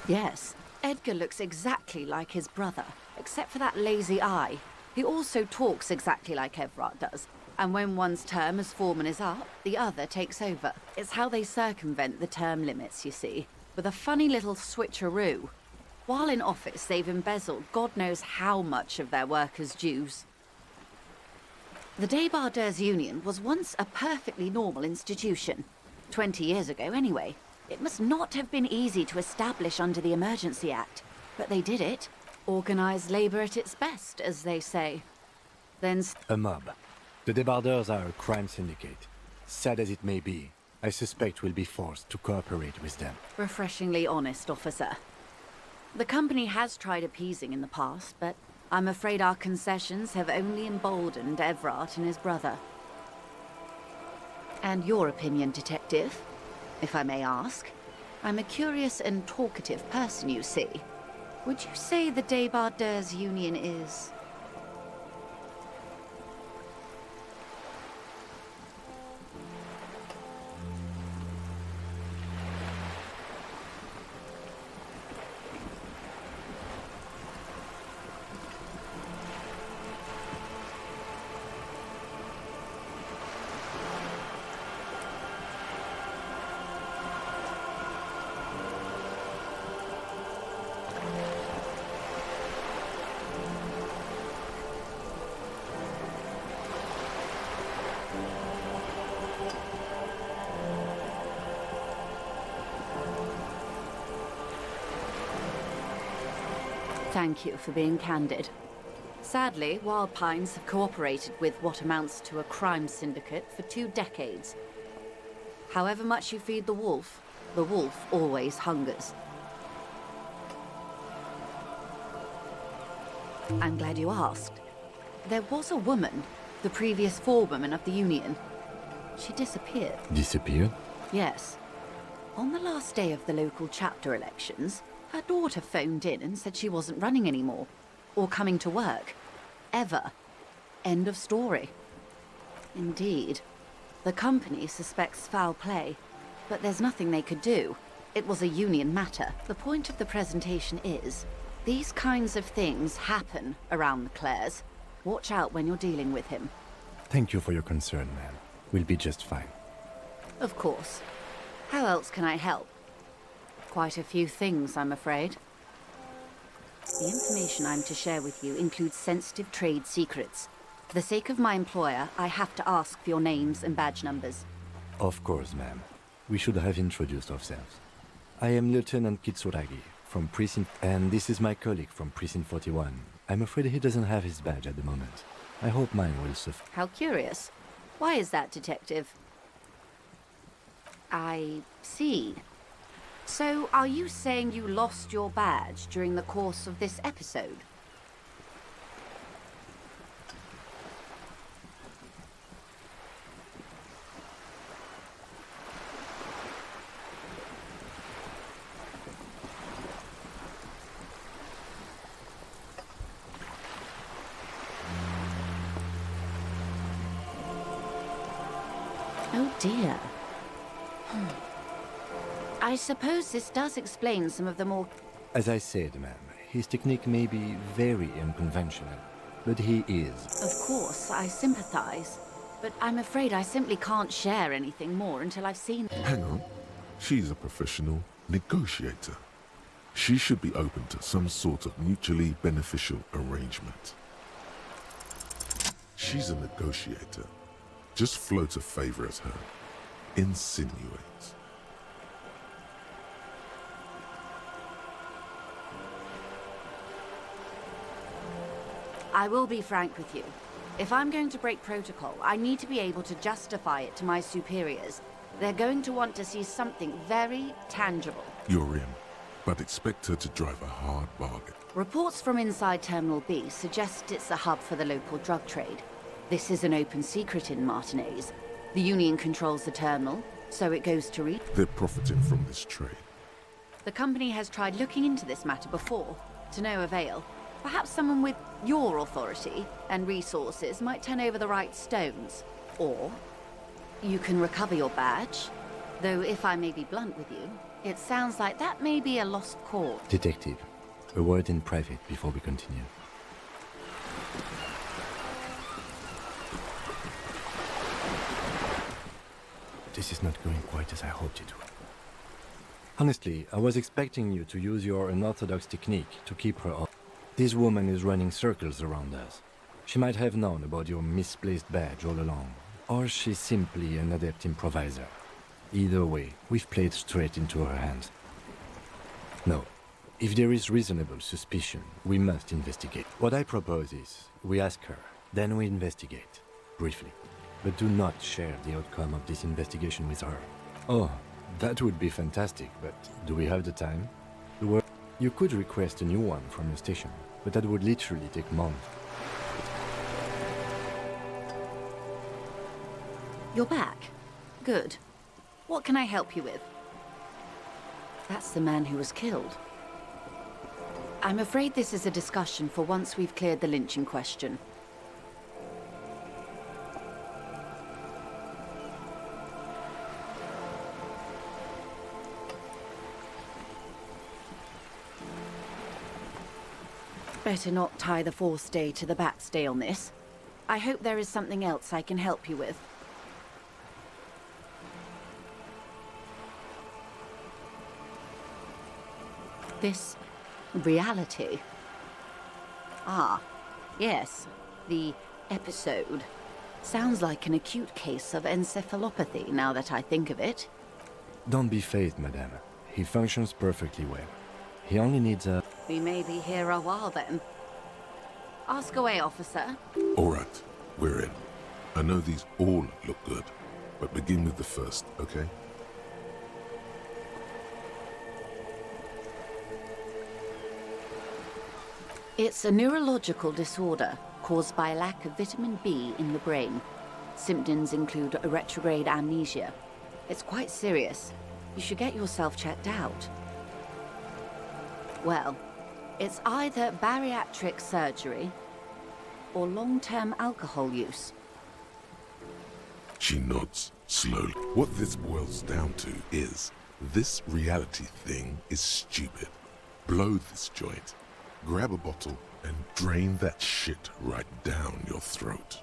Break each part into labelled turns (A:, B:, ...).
A: Yes, Edgar looks exactly like his brother, except for that lazy eye. He also talks exactly like Everard does. And when one's term as foreman is up, the other takes over. It's how they circumvent the term limits, you see, with a funny little switcheroo. While in office, they've embezzled God knows how much of their workers' dues. The Débardeurs Union was once a perfectly normal institution. 20 years ago, anyway. It must not have been easy to establish under the Emergency Act, but they did it. Organised labour at its best, as they say. Then...
B: A mob. The Débardeurs are a crime syndicate. Sad as it may be, I suspect we'll be forced to cooperate with them.
A: Refreshingly honest, officer. The company has tried appeasing in the past, but I'm afraid our concessions have only emboldened Everard and his brother. And your opinion, Detective, if I may ask? I'm a curious and talkative person, you see. Would you say the Débardeurs Union is... Thank you for being candid. Sadly, Wild Pines have cooperated with what amounts to a crime syndicate for 2 decades. However much you feed the wolf always hungers. I'm glad you asked. There was a woman, the previous forewoman of the Union. She disappeared.
B: Disappeared?
A: Yes. On the last day of the local chapter elections, her daughter phoned in and said she wasn't running anymore, or coming to work. Ever. End of story. Indeed. The company suspects foul play, but there's nothing they could do. It was a union matter. The point of the presentation is, these kinds of things happen around the Clares. Watch out when you're dealing with him.
B: Thank you for your concern, ma'am. We'll be just fine.
A: Of course. How else can I help? Quite a few things, I'm afraid. The information I'm to share with you includes sensitive trade secrets. For the sake of my employer, I have to ask for your names and badge numbers.
B: Of course, ma'am. We should have introduced ourselves. I am Lieutenant Kitsuragi from Precinct, and this is my colleague from Precinct 41. I'm afraid he doesn't have his badge at the moment. I hope mine will suffice.
A: How curious. Why is that, Detective? I see. So, are you saying you lost your badge during the course of this episode? Oh dear. I suppose this does explain some of the more...
B: As I said, ma'am, his technique may be very unconventional, but he is.
A: Of course, I sympathize. But I'm afraid I simply can't share anything more until I've seen...
C: Hang on. She's a professional negotiator. She should be open to some sort of mutually beneficial arrangement. She's a negotiator. Just float a favor at her. Insinuate.
A: I will be frank with you. If I'm going to break protocol, I need to be able to justify it to my superiors. They're going to want to see something very tangible.
C: You're in, but expect her to drive a hard bargain.
A: Reports from inside Terminal B suggest it's a hub for the local drug trade. This is an open secret in Martinez. The Union controls the terminal, so it goes to read.
C: They're profiting from this trade.
A: The company has tried looking into this matter before, to no avail. Perhaps someone with your authority and resources might turn over the right stones. Or you can recover your badge. Though, if I may be blunt with you, It sounds like that may be a lost cause.
B: Detective, a word in private before we continue. This is not going quite as I hoped it would. Honestly, I was expecting you to use your unorthodox technique to keep her off. This woman is running circles around us. She might have known about your misplaced badge all along, or she's simply an adept improviser. Either way, we've played straight into her hands. No, if there is reasonable suspicion, we must investigate. What I propose is, we ask her, then we investigate, briefly. But do not share the outcome of this investigation with her. Oh, that would be fantastic, but do we have the time? You could request a new one from the station, but that would literally take months.
A: You're back. Good. What can I help you with? That's the man who was killed. I'm afraid this is a discussion for once we've cleared the lynching question. Better not tie the forestay to the backstay on this. I hope there is something else I can help you with. This reality. Ah, yes, the episode. Sounds like an acute case of encephalopathy now that I think of it.
B: Don't be phased, madame. He functions perfectly well. He only needs a...
A: We may be here a while then. Ask away, officer.
C: All right, we're in. I know these all look good, but begin with the first, okay?
A: It's a neurological disorder caused by a lack of vitamin B in the brain. Symptoms include a retrograde amnesia. It's quite serious. You should get yourself checked out. Well, it's either bariatric surgery or long-term alcohol use.
C: She nods slowly. What this boils down to is, this reality thing is stupid. Blow this joint, grab a bottle, and drain that shit right down your throat.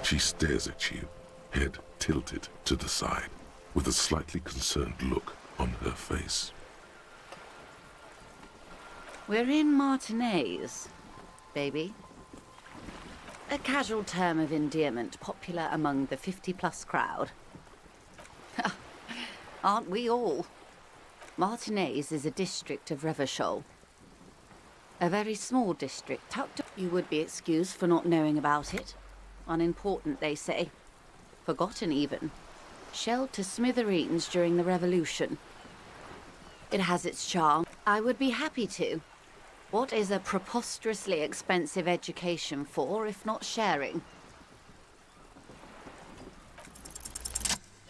C: She stares at you, head tilted to the side, with a slightly concerned look on her face.
A: We're in Martinez, baby. A casual term of endearment popular among the 50-plus crowd. Aren't we all? Martinez is a district of Revachol. A very small district tucked... You would be excused for not knowing about it. Unimportant, they say. Forgotten, even. Shelled to smithereens during the Revolution. It has its charm. I would be happy to. What is a preposterously expensive education for, if not sharing?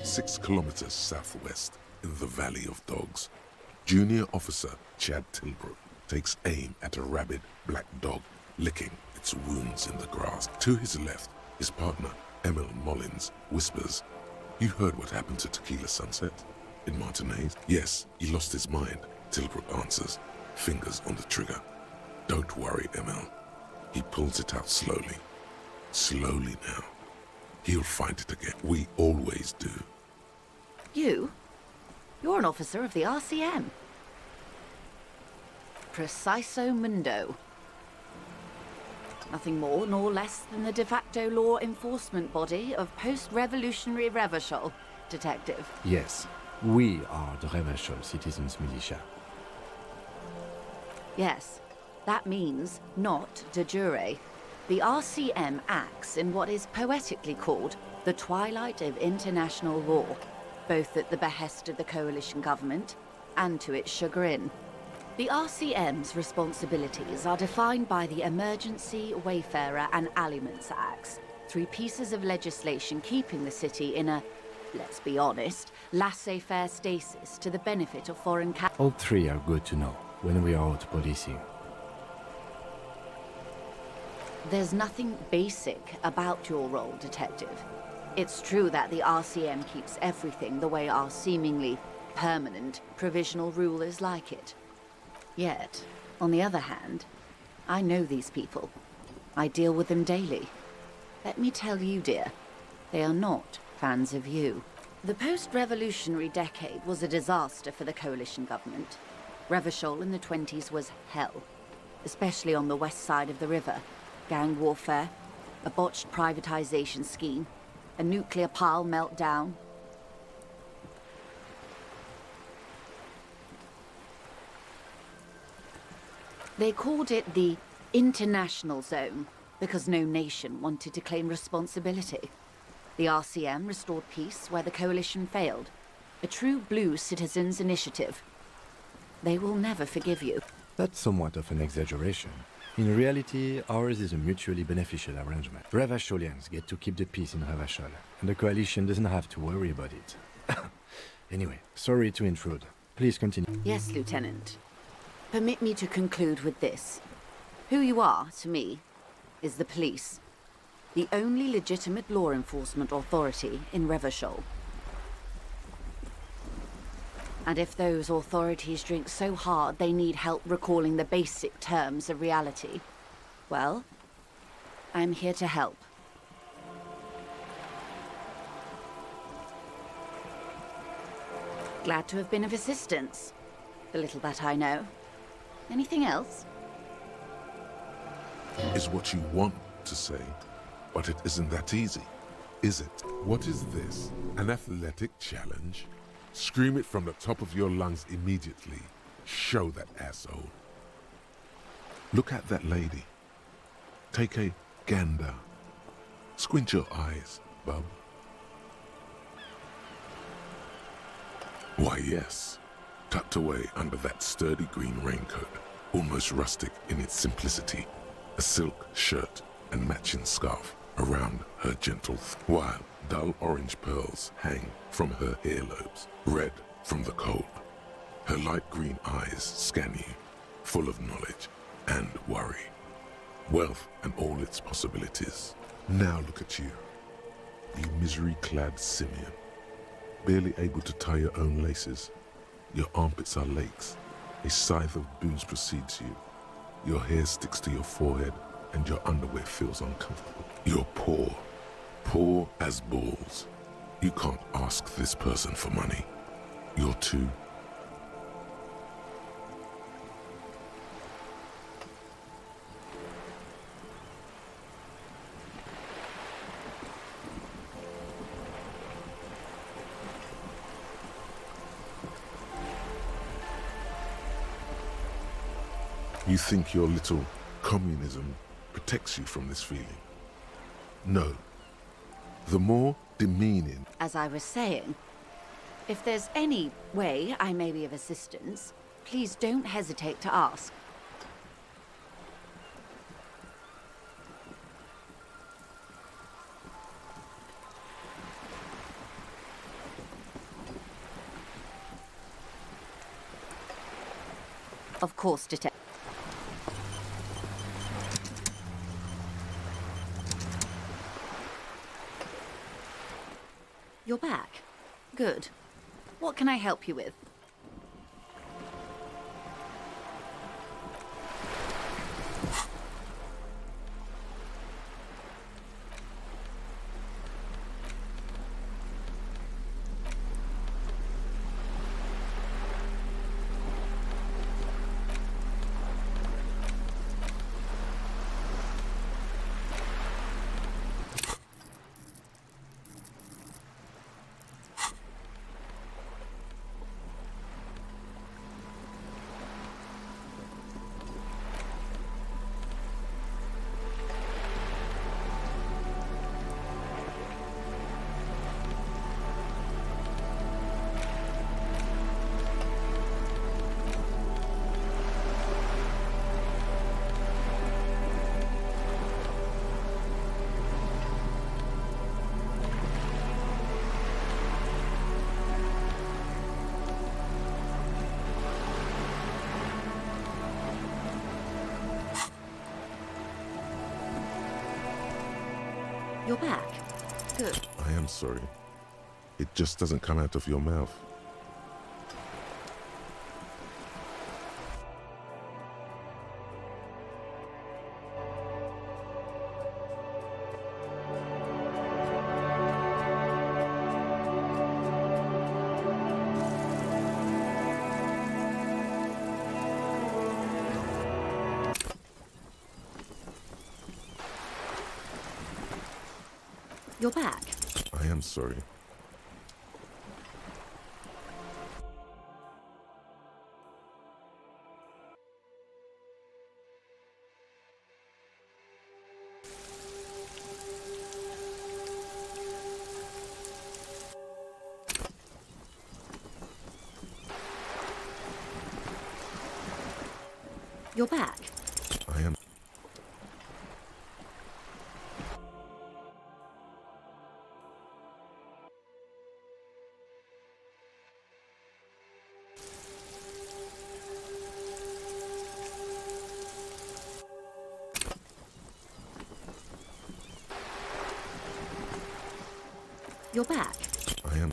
C: 6 kilometers southwest, in the Valley of Dogs, Junior Officer Chad Tilbrook takes aim at a rabid black dog, licking its wounds in the grass. To his left, his partner, Emil Mullins, whispers, "You heard what happened to Tequila Sunset in Martinez?" "Yes, he lost his mind," Tilbrook answers, fingers on the trigger. "Don't worry, Emil." He pulls it out slowly. Slowly now. He'll find it again. We always do.
A: You? You're an officer of the RCM. Preciso mundo. Nothing more nor less than the de facto law enforcement body of post-revolutionary Revachol, Detective.
B: Yes, we are the Revachol Citizens Militia.
A: Yes, that means not de jure. The RCM acts in what is poetically called the twilight of international law, both at the behest of the coalition government and to its chagrin. The RCM's responsibilities are defined by the Emergency, Wayfarer and Aliments Acts, 3 pieces of legislation keeping the city in a, let's be honest, laissez-faire stasis to the benefit of foreign
B: All 3 are good to know when we are out policing.
A: There's nothing basic about your role, Detective. It's true that the RCM keeps everything the way our seemingly permanent provisional rulers like it. Yet, on the other hand, I know these people. I deal with them daily. Let me tell you, dear, they are not fans of you. The post-revolutionary decade was a disaster for the coalition government. Revachol in the 20s was hell, especially on the west side of the river. Gang warfare, a botched privatization scheme, a nuclear pile meltdown. They called it the International Zone because no nation wanted to claim responsibility. The RCM restored peace where the coalition failed. A true blue citizens' initiative. They will never forgive you.
B: That's somewhat of an exaggeration. In reality, ours is a mutually beneficial arrangement. Revacholians get to keep the peace in Revachol, and the coalition doesn't have to worry about it. Anyway, sorry to intrude. Please continue.
A: Yes, Lieutenant. Permit me to conclude with this. Who you are, to me, is the police. The only legitimate law enforcement authority in Revachol. And if those authorities drink so hard they need help recalling the basic terms of reality, well, I'm here to help. Glad to have been of assistance. The little that I know. Anything else?
C: Is what you want to say, but it isn't that easy, is it? What is this? An athletic challenge? Scream it from the top of your lungs immediately. Show that asshole. Look at that lady. Take a gander. Squint your eyes, bub. Why, yes. Tucked away under that sturdy green raincoat, almost rustic in its simplicity, a silk shirt and matching scarf around her gentle while dull orange pearls hang from her earlobes, red from the cold. Her light green eyes scan you, full of knowledge and worry, wealth and all its possibilities. Now look at you, you misery-clad simian, barely able to tie your own laces. Your armpits are lakes, a scythe of booze precedes you. Your hair sticks to your forehead and your underwear feels uncomfortable. You're poor as balls. You can't ask this person for money. You're too... You think your little communism protects you from this feeling? No. The more demeaning...
A: As I was saying, if there's any way I may be of assistance, please don't hesitate to ask. Of course, Detective. You're back. Good. What can I help you with? You're back. Good.
C: I am sorry. It just doesn't come out of your mouth.
A: You're back.
C: I am sorry.
A: You're back.
C: I am.
A: You're back.
C: I am.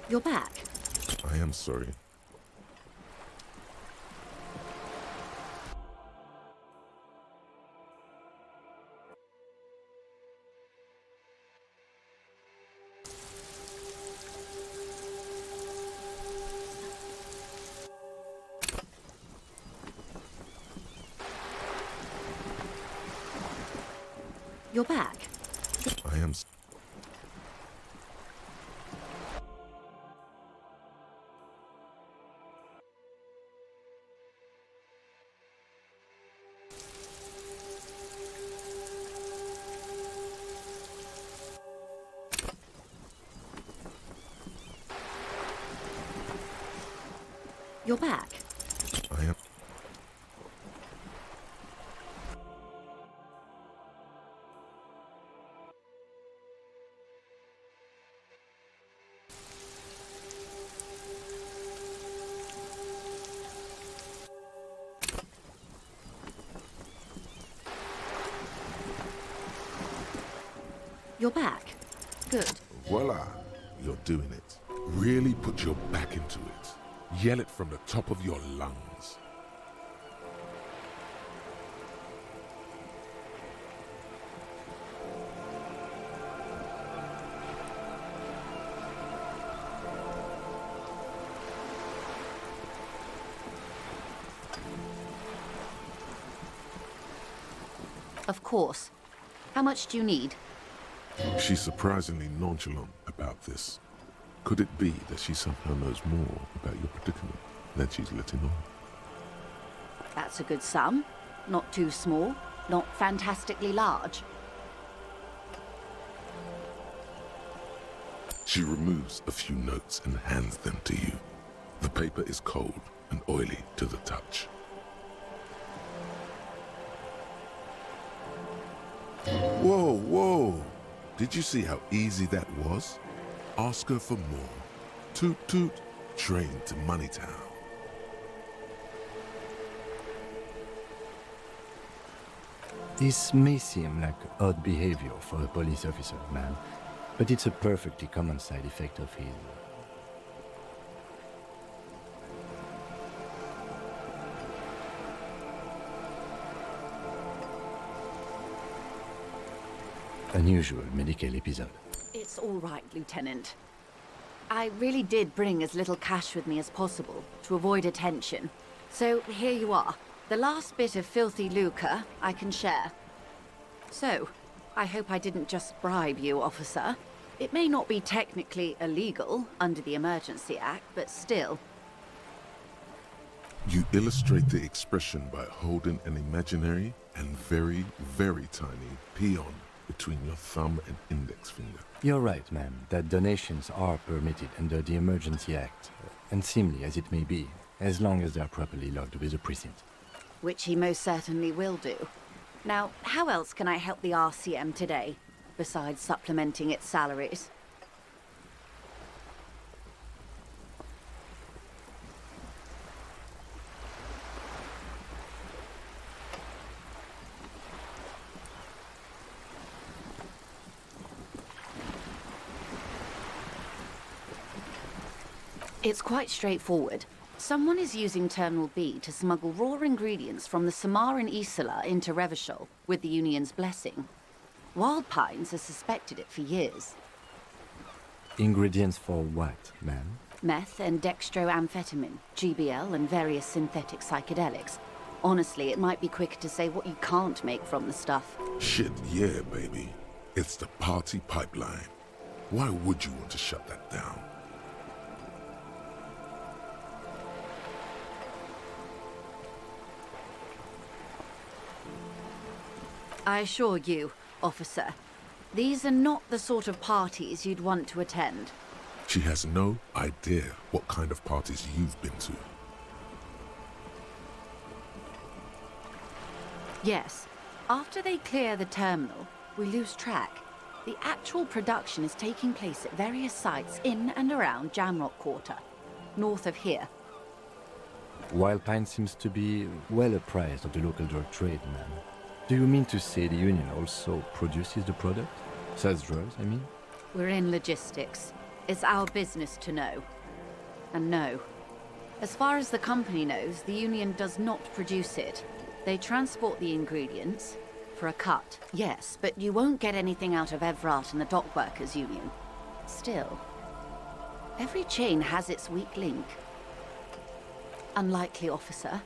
A: You're back.
C: I am sorry.
A: You're back.
C: I am.
A: You're back.
C: I am.
A: You're back. Good.
C: Voila, you're doing it. Really put your back into it. Yell it from the top of your lungs.
A: Of course. How much do you need?
C: She's surprisingly nonchalant about this. Could it be that she somehow knows more about your predicament than she's letting on?
A: That's a good sum. Not too small, not fantastically large.
C: She removes a few notes and hands them to you. The paper is cold and oily to the touch. Whoa, whoa! Did you see how easy that was? Ask her for more. Toot toot, train to Moneytown.
B: This may seem like odd behavior for a police officer, ma'am, but it's a perfectly common side effect of his... unusual medical episode.
A: It's all right, Lieutenant. I really did bring as little cash with me as possible to avoid attention. So here you are. The last bit of filthy lucre I can share. So, I hope I didn't just bribe you, officer. It may not be technically illegal under the Emergency Act, but still.
C: You illustrate the expression by holding an imaginary and very, very tiny peon between your thumb and index finger.
B: You're right, ma'am, that donations are permitted under the Emergency Act, unseemly as it may be, as long as they are properly logged with the precinct.
A: which he most certainly will do. Now, how else can I help the RCM today, besides supplementing its salaries? It's quite straightforward. Someone is using Terminal B to smuggle raw ingredients from the Samaran Isola into Revachol with the Union's blessing. Wild Pines has suspected it for years.
B: Ingredients for what, ma'am?
A: Meth and dextroamphetamine, GBL and various synthetic psychedelics. Honestly, it might be quicker to say what you can't make from the stuff.
C: Shit, yeah, baby. It's the party pipeline. Why would you want to shut that down?
A: I assure you, officer, these are not the sort of parties you'd want to attend.
C: She has no idea what kind of parties you've been to.
A: Yes, after they clear the terminal, we lose track. The actual production is taking place at various sites in and around Jamrock Quarter, north of here.
B: Wild Pine seems to be well apprised of the local drug trade, ma'am. Do you mean to say the Union also produces the product? Sells drugs, I mean?
A: We're in logistics. It's our business to know. And no. As far as the company knows, the Union does not produce it. They transport the ingredients for a cut, yes, but you won't get anything out of Evrat and the Dock Workers Union. Still, every chain has its weak link. Unlikely, officer.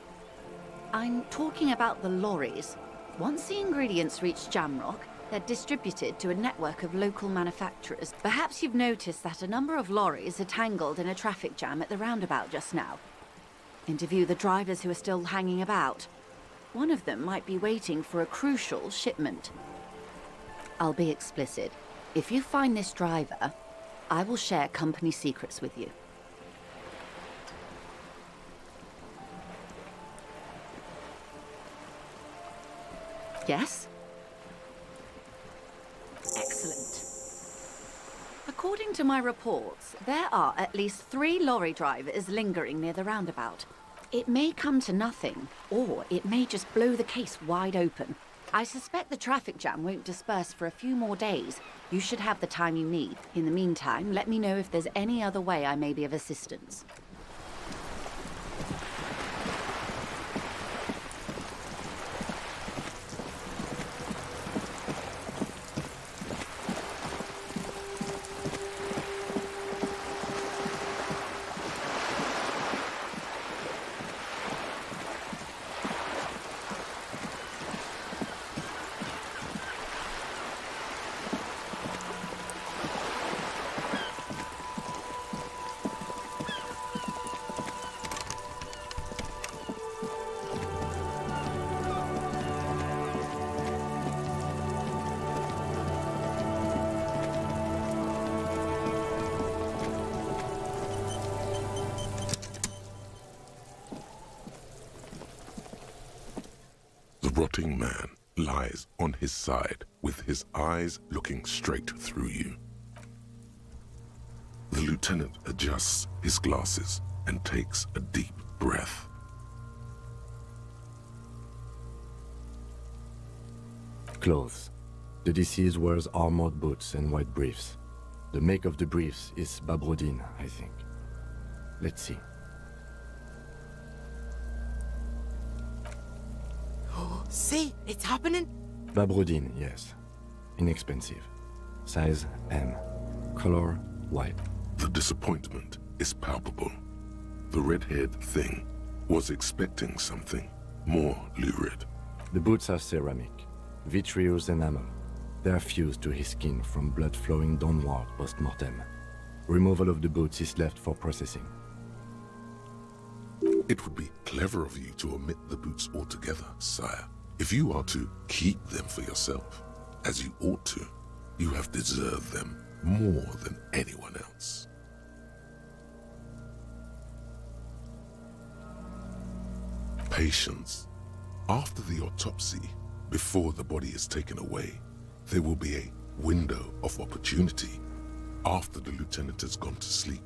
A: I'm talking about the lorries. Once the ingredients reach Jamrock, they're distributed to a network of local manufacturers. Perhaps you've noticed that a number of lorries are tangled in a traffic jam at the roundabout just now. Interview the drivers who are still hanging about. One of them might be waiting for a crucial shipment. I'll be explicit. If you find this driver, I will share company secrets with you. Yes? Excellent. According to my reports, there are at least 3 lorry drivers lingering near the roundabout. It may come to nothing, or it may just blow the case wide open. I suspect the traffic jam won't disperse for a few more days. You should have the time you need. In the meantime, let me know if there's any other way I may be of assistance.
C: The rotting man lies on his side with his eyes looking straight through you. The lieutenant adjusts his glasses and takes a deep breath.
B: Clothes. The deceased wears armored boots and white briefs. The make of the briefs is Babrodine, I think. Let's see.
D: See, it's happening.
B: Babrodine, yes. Inexpensive. Size M. Color white.
C: The disappointment is palpable. The red-haired thing was expecting something more lurid.
B: The boots are ceramic, vitreous enamel. They are fused to his skin from blood flowing downward post-mortem. Removal of the boots is left for processing.
C: It would be clever of you to omit the boots altogether, sire. If you are to keep them for yourself, as you ought to, you have deserved them more than anyone else. Patience. After the autopsy, before the body is taken away, there will be a window of opportunity after the lieutenant has gone to sleep.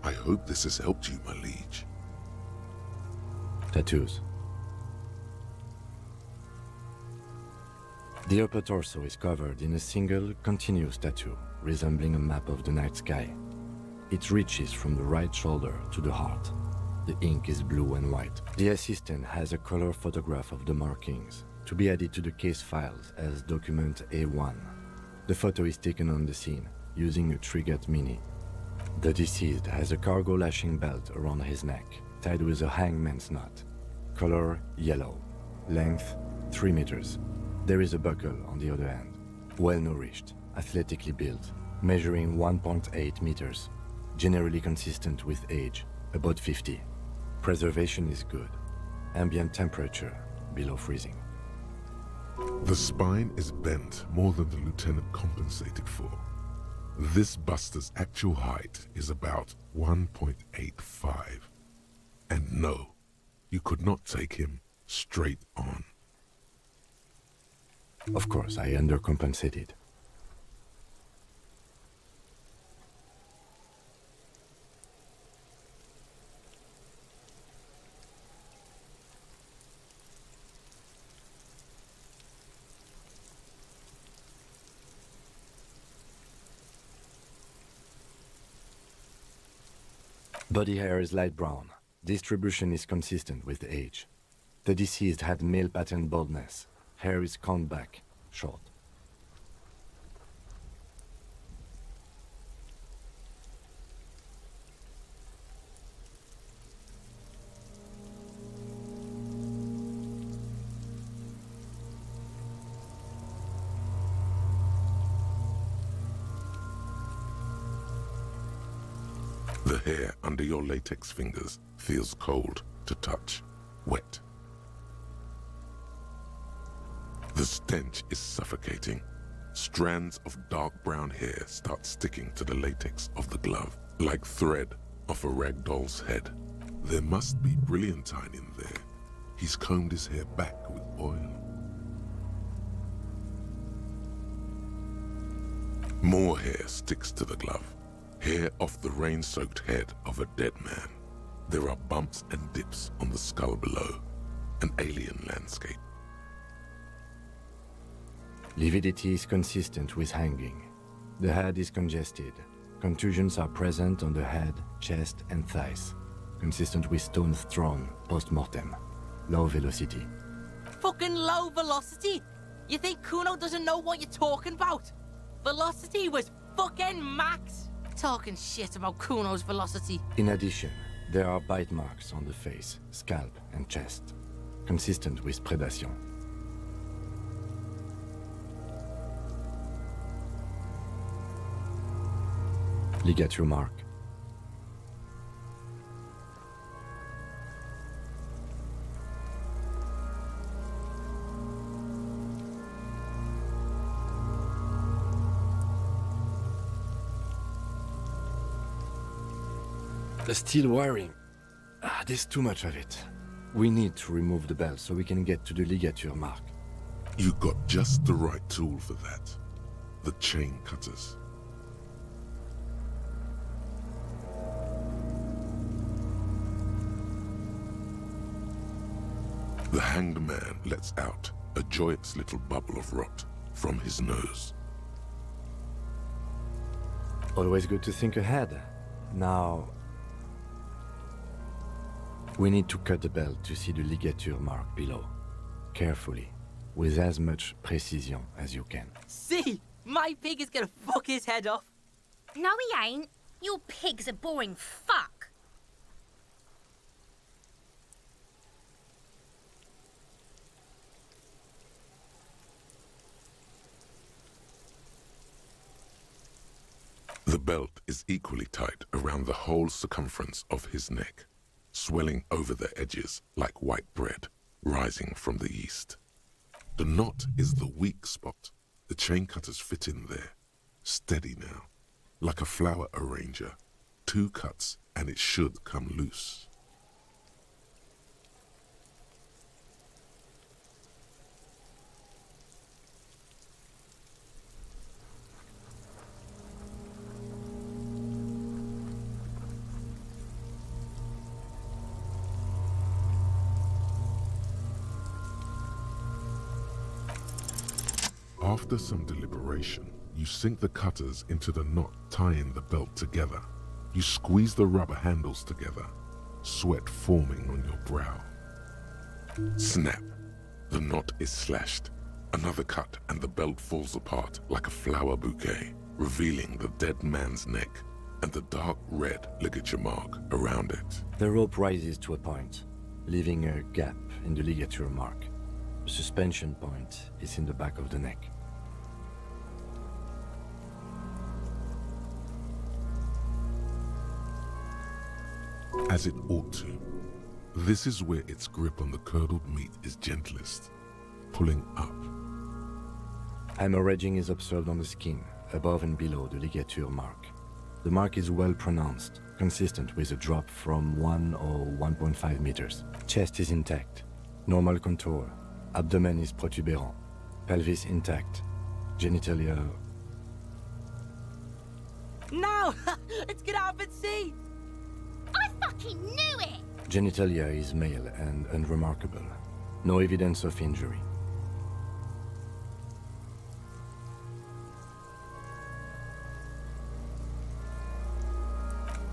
C: I hope this has helped you, my liege.
B: Tattoos. The upper torso is covered in a single, continuous tattoo, resembling a map of the night sky. It reaches from the right shoulder to the heart. The ink is blue and white. The assistant has a color photograph of the markings, to be added to the case files as document A1. The photo is taken on the scene, using a Trigat Mini. The deceased has a cargo lashing belt around his neck, tied with a hangman's knot. Color yellow. Length 3 meters. There is a buckle on the other end. Well-nourished, athletically built, measuring 1.8 meters. Generally consistent with age, about 50. Preservation is good. Ambient temperature below freezing.
C: The spine is bent more than the lieutenant compensated for. This buster's actual height is about 1.85. And no, you could not take him straight on.
B: Of course, I undercompensated. Body hair is light brown. Distribution is consistent with age. The deceased had male pattern baldness. Hair is combed back, short.
C: The hair under your latex fingers feels cold to touch, wet. The stench is suffocating. Strands of dark brown hair start sticking to the latex of the glove, like thread off a rag doll's head. There must be brilliantine in there. He's combed his hair back with oil. More hair sticks to the glove. Hair off the rain-soaked head of a dead man. There are bumps and dips on the skull below. An alien landscape.
B: Lividity is consistent with hanging. The head is congested. Contusions are present on the head, chest, and thighs. Consistent with stones thrown post-mortem. Low velocity.
D: Fucking low velocity? You think Kuno doesn't know what you're talking about? Velocity was fucking max. Talking shit about Kuno's velocity.
B: In addition, there are bite marks on the face, scalp, and chest. Consistent with predation. Ligature mark. The steel wiring. There's too much of it. We need to remove the belt so we can get to the ligature mark.
C: You got just the right tool for that. The chain cutters. The hanged man lets out a joyous little bubble of rot from his nose.
B: Always good to think ahead. Now, we need to cut the belt to see the ligature mark below. Carefully, with as much precision as you can.
D: See, my pig is gonna fuck his head off.
E: No, he ain't. Your pig's a boring fuck.
C: The belt is equally tight around the whole circumference of his neck, swelling over the edges like white bread rising from the east. The knot is the weak spot. The chain cutters fit in there, steady now, like a flower arranger. 2 cuts and it should come loose. After some deliberation, you sink the cutters into the knot tying the belt together. You squeeze the rubber handles together, sweat forming on your brow. Snap! The knot is slashed. Another cut and the belt falls apart like a flower bouquet, revealing the dead man's neck and the dark red ligature mark around it.
B: The rope rises to a point, leaving a gap in the ligature mark. The suspension point is in the back of the neck.
C: As it ought to. This is where its grip on the curdled meat is gentlest, pulling up.
B: Hemorrhaging is observed on the skin, above and below the ligature mark. The mark is well pronounced, consistent with a drop from 1 or 1.5 meters. Chest is intact, normal contour. Abdomen is protuberant, pelvis intact, genitalia...
D: Now! Let's get out and see!
E: I fucking knew it!
B: Genitalia is male and unremarkable. No evidence of injury.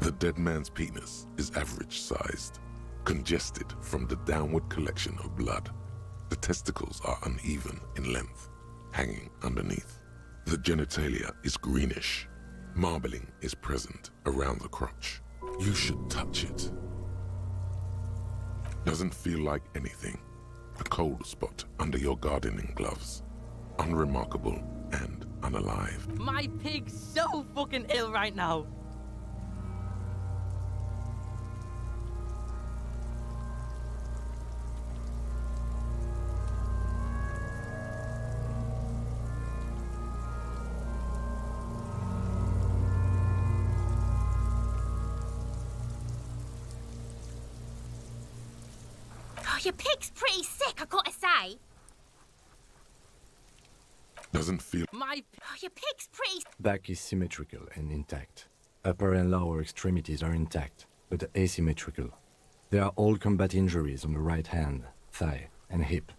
C: The dead man's penis is average-sized, congested from the downward collection of blood. The testicles are uneven in length, hanging underneath. The genitalia is greenish. Marbling is present around the crotch. You should touch it. Doesn't feel like anything. A cold spot under your gardening gloves. Unremarkable and unalive.
D: My pig's so fucking ill right now.
E: Oh, your pig's pretty sick, I gotta say.
C: Doesn't feel...
E: Oh, your pig's pretty...
B: Back is symmetrical and intact. Upper and lower extremities are intact, but asymmetrical. There are all combat injuries on the right hand, thigh, and hip.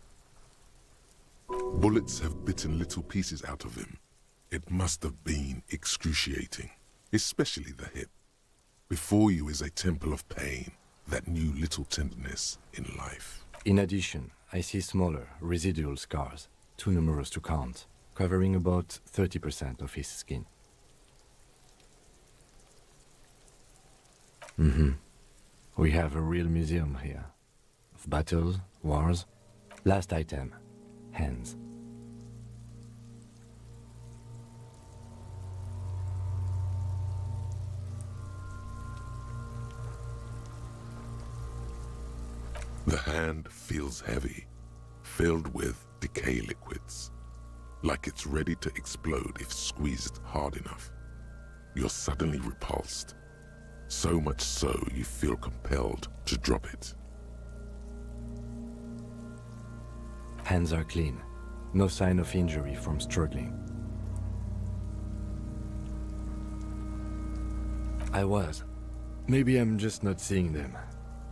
C: Bullets have bitten little pieces out of him. It must have been excruciating, especially the hip. Before you is a temple of pain that knew little tenderness in life.
B: In addition, I see smaller, residual scars, too numerous to count, covering about 30% of his skin. We have a real museum here. Of battles, wars. Last item, hands.
C: The hand feels heavy, filled with decay liquids, like it's ready to explode if squeezed hard enough. You're suddenly repulsed, so much so you feel compelled to drop it.
B: Hands are clean, no sign of injury from struggling. I was. Maybe I'm just not seeing them.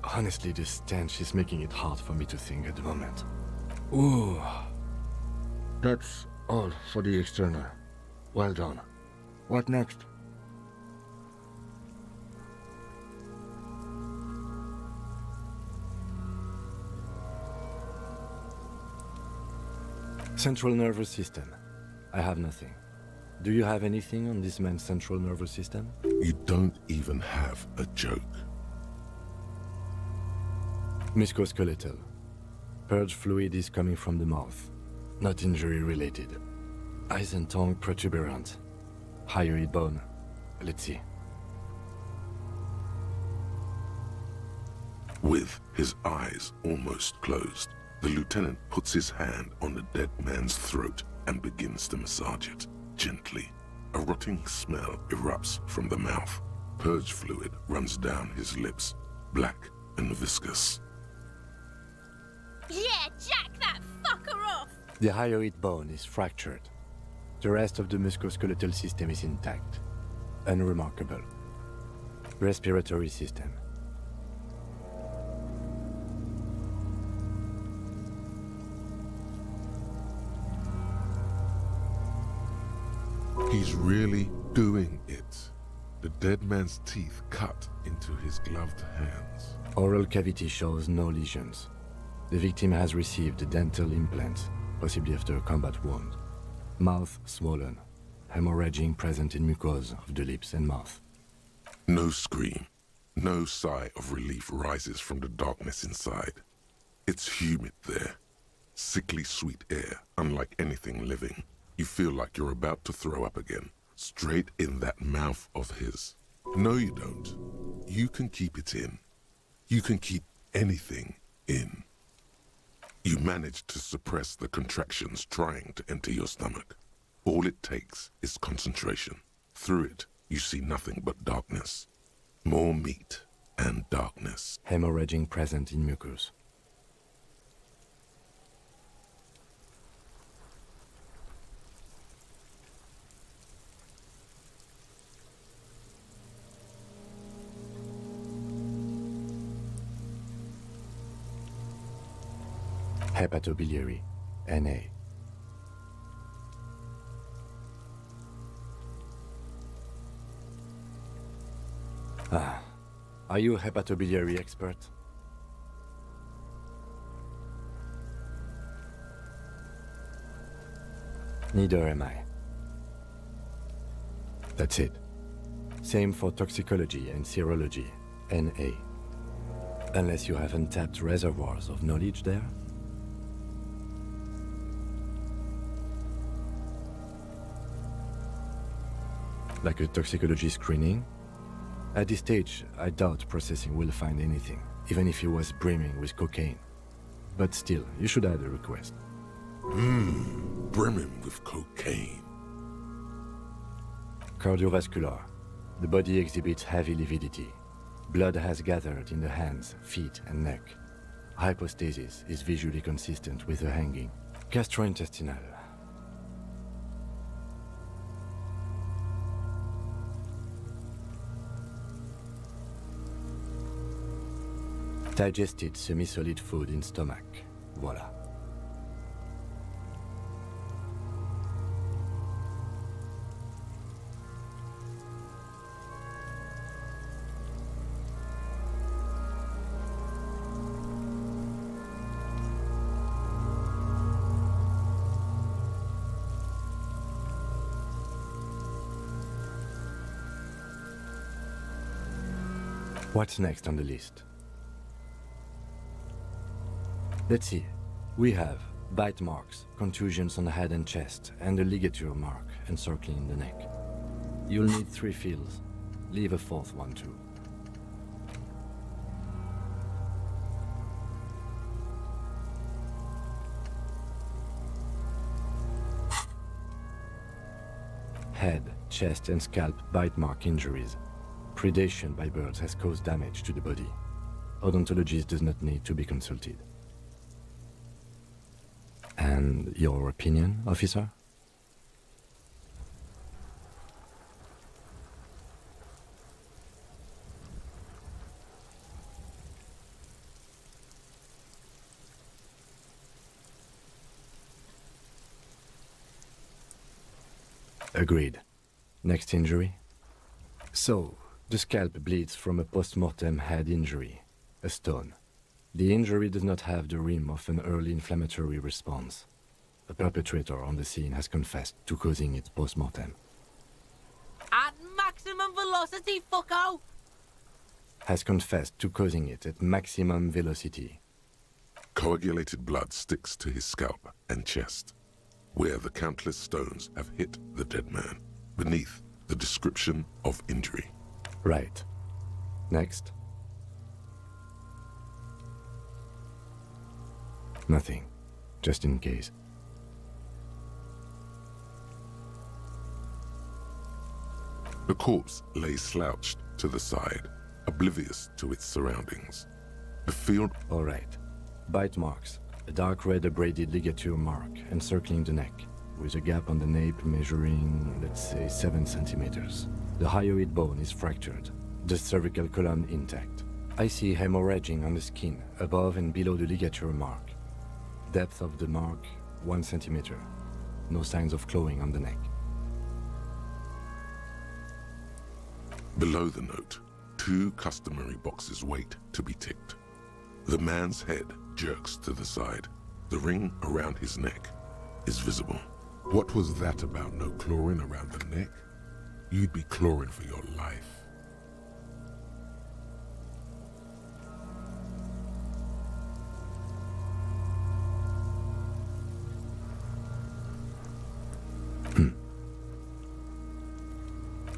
B: Honestly, this stench is making it hard for me to think at the moment. Ooh. That's all for the external. Well done. What next? Central nervous system. I have nothing. Do you have anything on this man's central nervous system?
C: You don't even have a joke.
B: Musculoskeletal. Purge fluid is coming from the mouth. Not injury related. Eyes and tongue protuberant. Hyoid bone. Let's see.
C: With his eyes almost closed, the lieutenant puts his hand on the dead man's throat and begins to massage it, gently. A rotting smell erupts from the mouth. Purge fluid runs down his lips, black and viscous.
E: Yeah, jack that fucker off!
B: The hyoid bone is fractured. The rest of the musculoskeletal system is intact. Unremarkable. Respiratory system.
C: He's really doing it. The dead man's teeth cut into his gloved hands.
B: Oral cavity shows no lesions. The victim has received dental implants, possibly after a combat wound. Mouth swollen, hemorrhaging present in mucosa of the lips and mouth.
C: No scream, no sigh of relief rises from the darkness inside. It's humid there. Sickly sweet air, unlike anything living. You feel like you're about to throw up again, straight in that mouth of his. No, you don't. You can keep it in. You can keep anything in. You manage to suppress the contractions trying to enter your stomach. All it takes is concentration. Through it, you see nothing but darkness. More meat and darkness.
B: Hemorrhaging present in mucus. Hepatobiliary, Na. Are you a hepatobiliary expert? Neither am I. That's it. Same for toxicology and serology, Na. Unless you have untapped reservoirs of knowledge there? Like a toxicology screening? At this stage, I doubt processing will find anything, even if he was brimming with cocaine. But still, you should add a request.
C: Brimming with cocaine.
B: Cardiovascular. The body exhibits heavy lividity. Blood has gathered in the hands, feet, and neck. Hypostasis is visually consistent with the hanging. Gastrointestinal. Digested semi-solid food in stomach. Voila. What's next on the list? Let's see. We have bite marks, contusions on the head and chest, and a ligature mark encircling the neck. You'll need 3 feels. Leave a 4th one too. Head, chest, and scalp bite mark injuries. Predation by birds has caused damage to the body. Odontologist does not need to be consulted. And your opinion, officer? Agreed. Next injury? So, the scalp bleeds from a post-mortem head injury, a stone. The injury does not have the rim of an early inflammatory response. The perpetrator on the scene has confessed to causing it post-mortem.
D: At maximum velocity, fucko!
B: Has confessed to causing it at maximum velocity.
C: Coagulated blood sticks to his scalp and chest, where the countless stones have hit the dead man, beneath the description of injury.
B: Right. Next. Nothing. Just in case.
C: The corpse lay slouched to the side, oblivious to its surroundings. The field...
B: All right. Bite marks. A dark red abraded ligature mark encircling the neck, with a gap on the nape measuring, let's say, 7 centimeters. The hyoid bone is fractured. The cervical column intact. I see hemorrhaging on the skin, above and below the ligature mark. Depth of the mark, 1 centimeter. No signs of clawing on the neck.
C: Below the note, 2 customary boxes wait to be ticked. The man's head jerks to the side. The ring around his neck is visible. What was that about no clawing around the neck? You'd be clawing for your life.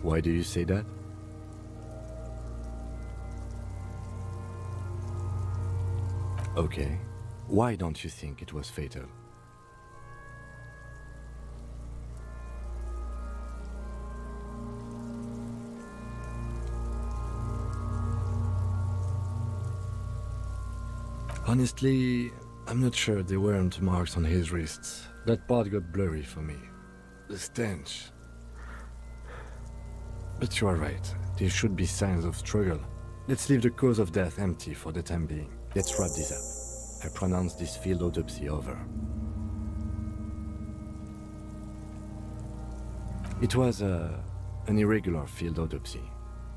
B: Why do you say that? Okay. Why don't you think it was fatal? Honestly, I'm not sure there weren't marks on his wrists. That part got blurry for me. The stench. But you are right. There should be signs of struggle. Let's leave the cause of death empty for the time being. Let's wrap this up. I pronounce this field autopsy over. It was an irregular field autopsy.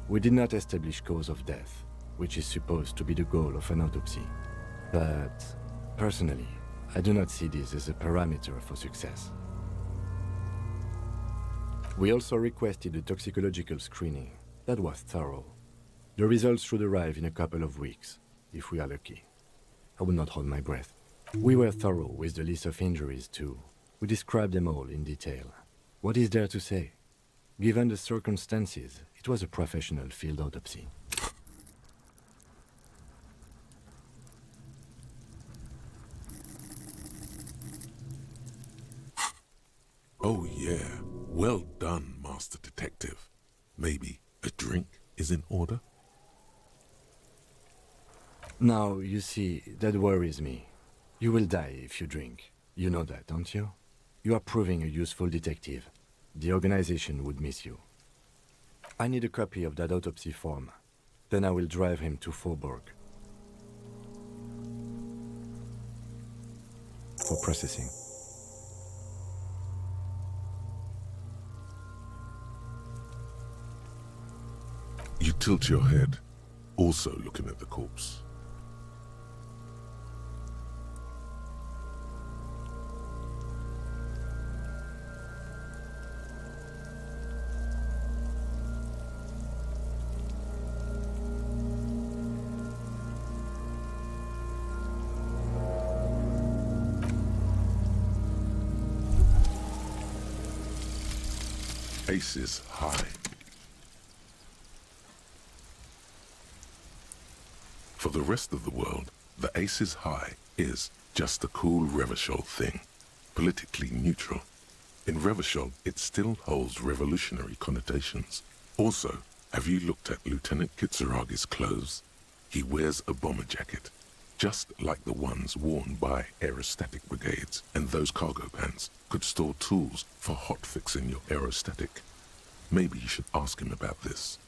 B: We did not establish cause of death, which is supposed to be the goal of an autopsy. But personally, I do not see this as a parameter for success. We also requested a toxicological screening. That was thorough. The results should arrive in a couple of weeks, if we are lucky. I would not hold my breath. We were thorough with the list of injuries too. We described them all in detail. What is there to say? Given the circumstances, it was a professional field autopsy.
C: Oh yeah, well done, Master Detective. Maybe a drink is in order?
B: Now, you see, that worries me. You will die if you drink. You know that, don't you? You are proving a useful detective. The organization would miss you. I need a copy of that autopsy form. Then I will drive him to Faubourg. For processing.
C: You tilt your head, also looking at the corpse. Aces high. For the rest of the world, the Aces High is just a cool Revachol thing, politically neutral. In Revachol, it still holds revolutionary connotations. Also, have you looked at Lieutenant Kitsuragi's clothes? He wears a bomber jacket, just like the ones worn by aerostatic brigades, and those cargo pants could store tools for hot-fixing your aerostatic. Maybe you should ask him about this.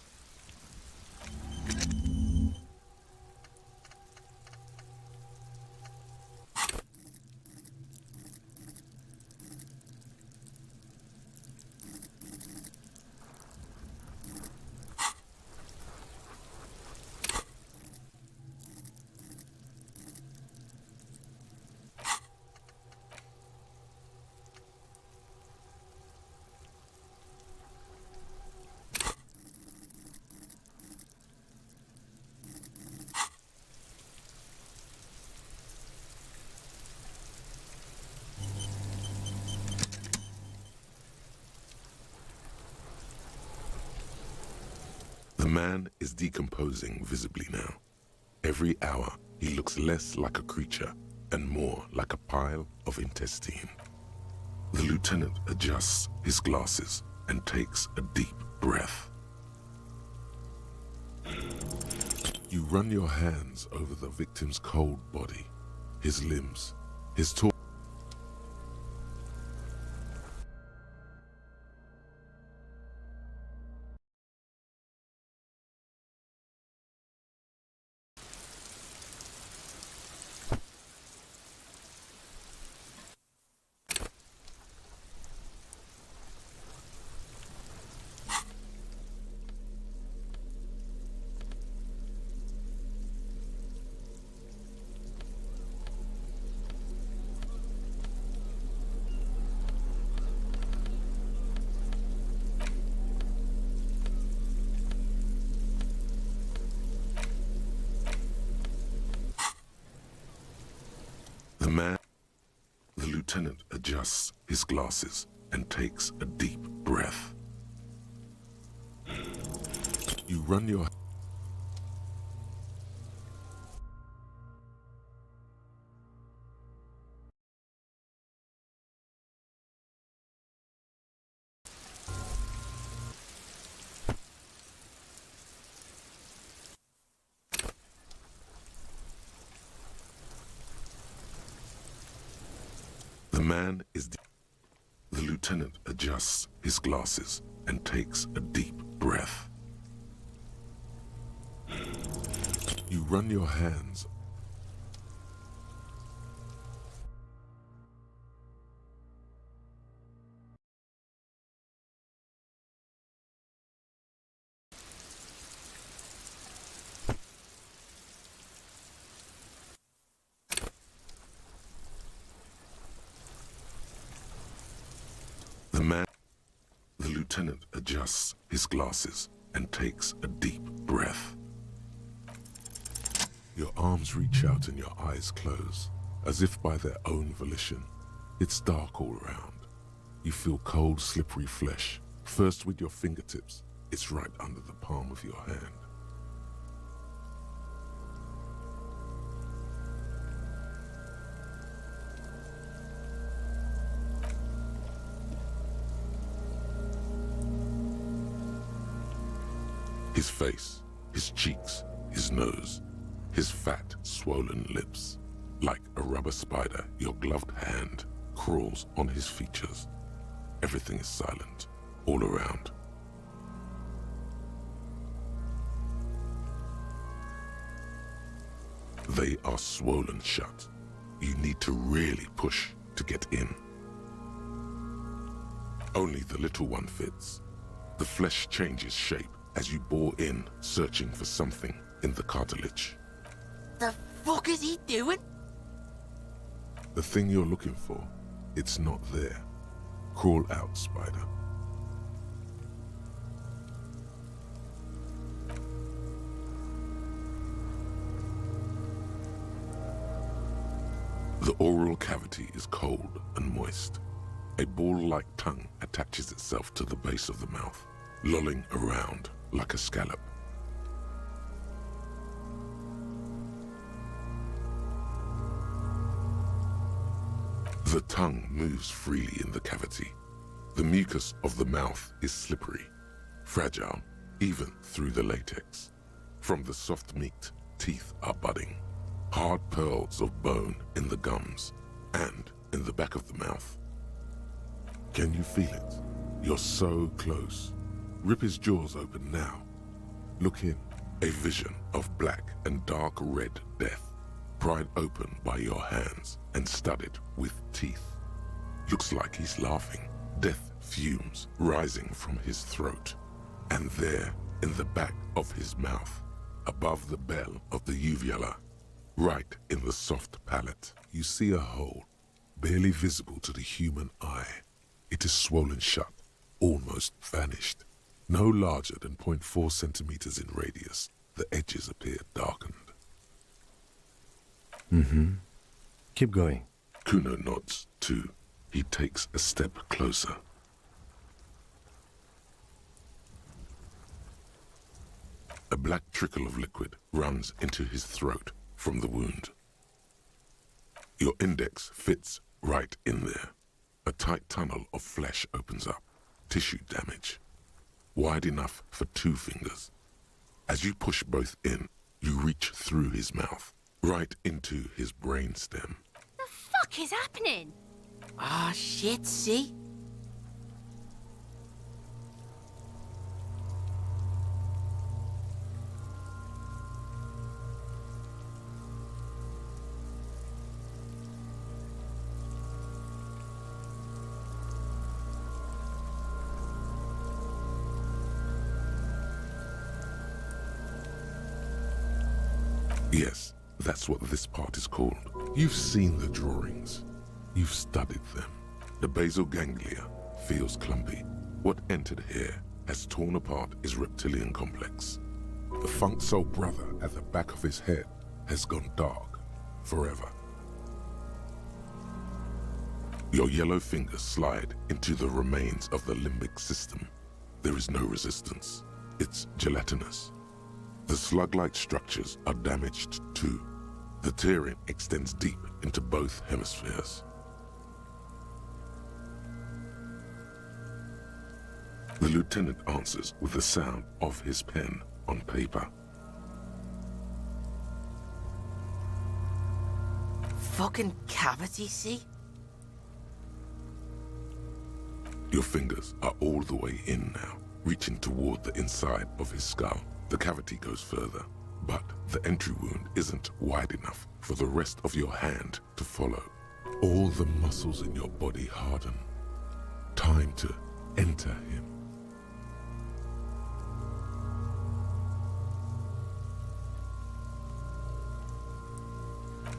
C: The man is decomposing visibly now. Every hour, he looks less like a creature and more like a pile of intestine. The lieutenant adjusts his glasses and takes a deep breath. You run your hands over the victim's cold body, his limbs, his torso. The lieutenant adjusts his glasses and takes a deep breath. You run your... The lieutenant adjusts his glasses and takes a deep breath. You run your hands. The lieutenant adjusts his glasses and takes a deep breath. Your arms reach out and your eyes close, as if by their own volition. It's dark all around. You feel cold, slippery flesh, first with your fingertips. It's right under the palm of your hand. His face, his cheeks, his nose, his fat, swollen lips. Like a rubber spider, your gloved hand crawls on his features. Everything is silent, all around. They are swollen shut. You need to really push to get in. Only the little one fits. The flesh changes shape as you bore in, searching for something in the cartilage.
D: The fuck is he doing?
C: The thing you're looking for, it's not there. Crawl out, spider. The oral cavity is cold and moist. A ball-like tongue attaches itself to the base of the mouth, lolling around like a scallop. The tongue moves freely in the cavity. The mucus of the mouth is slippery, fragile, even through the latex. From the soft meat, teeth are budding, hard pearls of bone in the gums and in the back of the mouth. Can you feel it? You're so close. Rip his jaws open now. Look in. A vision of black and dark red death, pried open by your hands and studded with teeth. Looks like he's laughing. Death fumes rising from his throat. And there, in the back of his mouth, above the bell of the uvula, right in the soft palate, you see a hole, barely visible to the human eye. It is swollen shut, almost vanished. No larger than 0.4 centimeters in radius, the edges appear darkened.
B: Keep going.
C: Kuno nods, too. He takes a step closer. A black trickle of liquid runs into his throat from the wound. Your index fits right in there. A tight tunnel of flesh opens up. Tissue damage. Wide enough for 2 fingers. As you push both in, you reach through his mouth, right into his brainstem.
E: The fuck is happening?
D: Ah, shit, see?
C: Yes, that's what this part is called. You've seen the drawings. You've studied them. The basal ganglia feels clumpy. What entered here has torn apart his reptilian complex. The funk soul brother at the back of his head has gone dark forever. Your yellow fingers slide into the remains of the limbic system. There is no resistance. It's gelatinous. The slug-like structures are damaged too. The tearing extends deep into both hemispheres. The lieutenant answers with the sound of his pen on paper.
D: Fucking cavity, see?
C: Your fingers are all the way in now, reaching toward the inside of his skull. The cavity goes further, but the entry wound isn't wide enough for the rest of your hand to follow. All the muscles in your body harden. Time to enter him.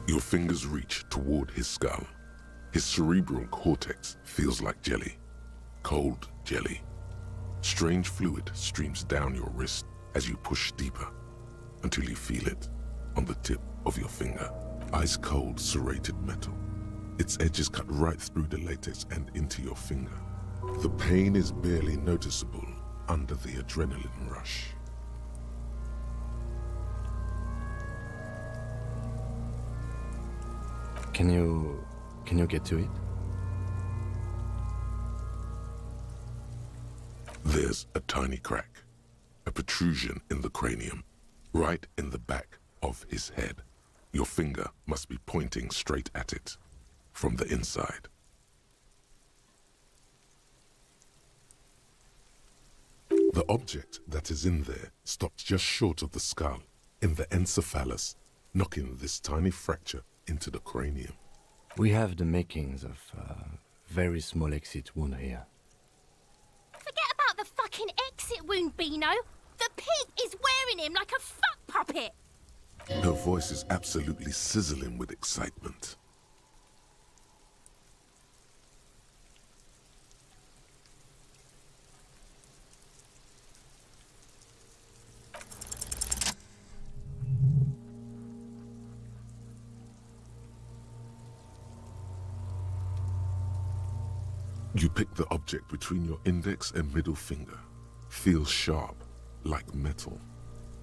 C: Your fingers reach toward his skull. His cerebral cortex feels like jelly. Cold jelly. Strange fluid streams down your wrist as you push deeper until you feel it on the tip of your finger. Ice cold serrated metal. Its edges cut right through the latex and into your finger. The pain is barely noticeable under the adrenaline rush.
B: Can you get to it?
C: There's a tiny crack, a protrusion in the cranium, right in the back of his head. Your finger must be pointing straight at it, from the inside. The object that is in there stops just short of the skull, in the encephalus, knocking this tiny fracture into the cranium.
B: We have the makings of a very small exit wound here.
E: Forget about the fucking exit wound, Beano. The pig is wearing him like a fuck puppet.
C: Her voice is absolutely sizzling with excitement. You pick the object between your index and middle finger. Feels sharp, like metal.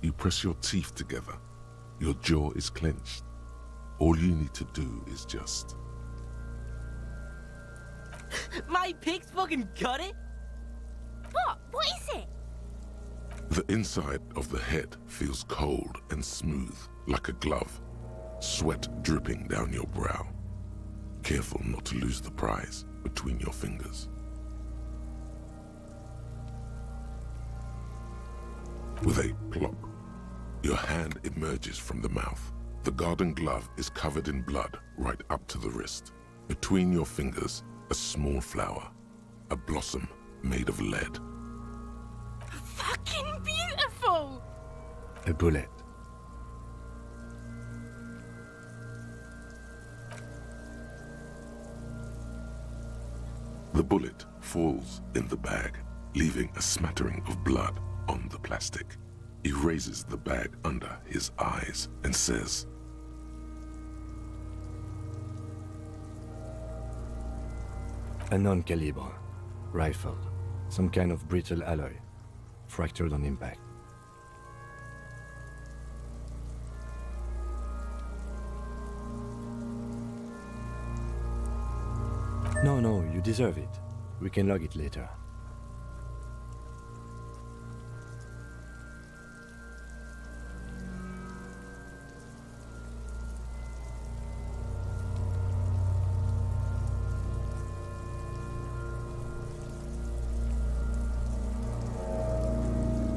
C: You press your teeth together. Your jaw is clenched. All you need to do is just...
D: My pig's fucking got it?
E: What? What is it?
C: The inside of the head feels cold and smooth, like a glove. Sweat dripping down your brow. Careful not to lose the prize between your fingers. With a plop, your hand emerges from the mouth. The garden glove is covered in blood right up to the wrist. Between your fingers, a small flower, a blossom made of lead.
E: Fucking beautiful!
B: A bullet.
C: The bullet falls in the bag, leaving a smattering of blood on the plastic. He raises the bag under his eyes and says,
B: A non-calibre rifle. Some kind of brittle alloy. Fractured on impact. No, you deserve it. We can log it later.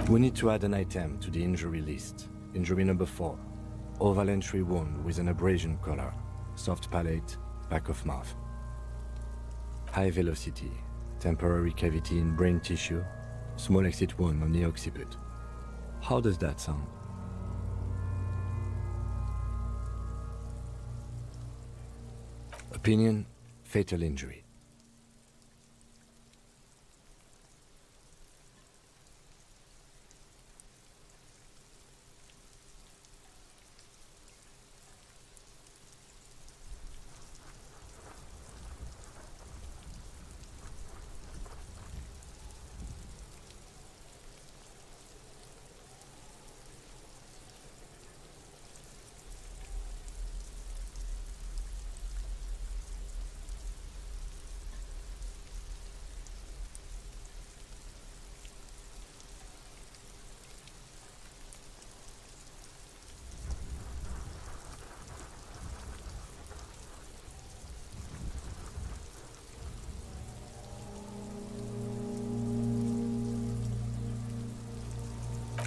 B: We need to add an item to the injury list. Injury number 4. Oval entry wound with an abrasion color. Soft palate, back of mouth. High velocity, temporary cavity in brain tissue, small exit wound on the occiput. How does that sound? Opinion, fatal injury.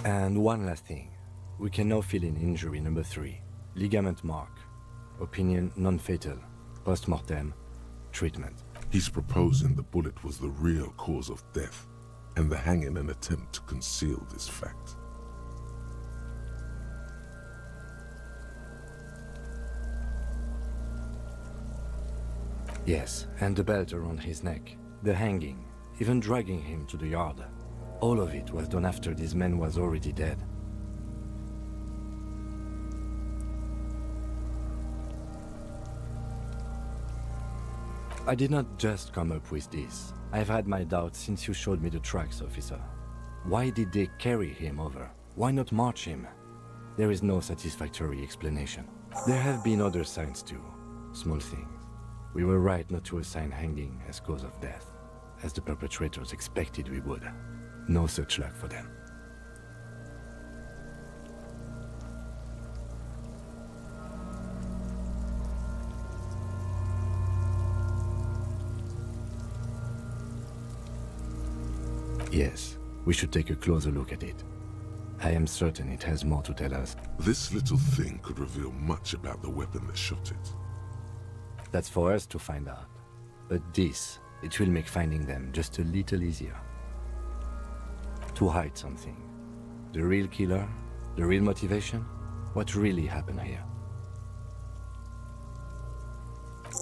B: And one last thing. We can now fill in injury number 3. Ligament mark. Opinion non-fatal. Post-mortem. Treatment.
C: He's proposing the bullet was the real cause of death, and the hanging an attempt to conceal this fact.
B: Yes, and the belt around his neck, the hanging, even dragging him to the yard. All of it was done after this man was already dead. I did not just come up with this. I've had my doubts since you showed me the tracks, officer. Why did they carry him over? Why not march him? There is no satisfactory explanation. There have been other signs too, small things. We were right not to assign hanging as cause of death, as the perpetrators expected we would. No such luck for them. Yes, we should take a closer look at it. I am certain it has more to tell us.
C: This little thing could reveal much about the weapon that shot it.
B: That's for us to find out. But this, it will make finding them just a little easier. To hide something. The real killer? The real motivation? What really happened here?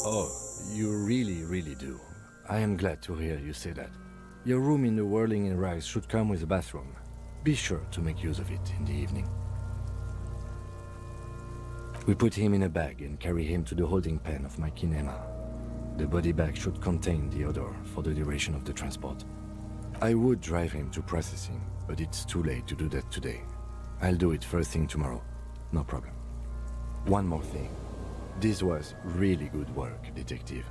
B: Oh, you really do. I am glad to hear you say that. Your room in the Whirling in Rags should come with a bathroom. Be sure to make use of it in the evening. We put him in a bag and carry him to the holding pen of my kinema. The body bag should contain the odor for the duration of the transport. I would drive him to processing, but it's too late to do that today. I'll do it first thing tomorrow. No problem. One more thing. This was really good work, detective.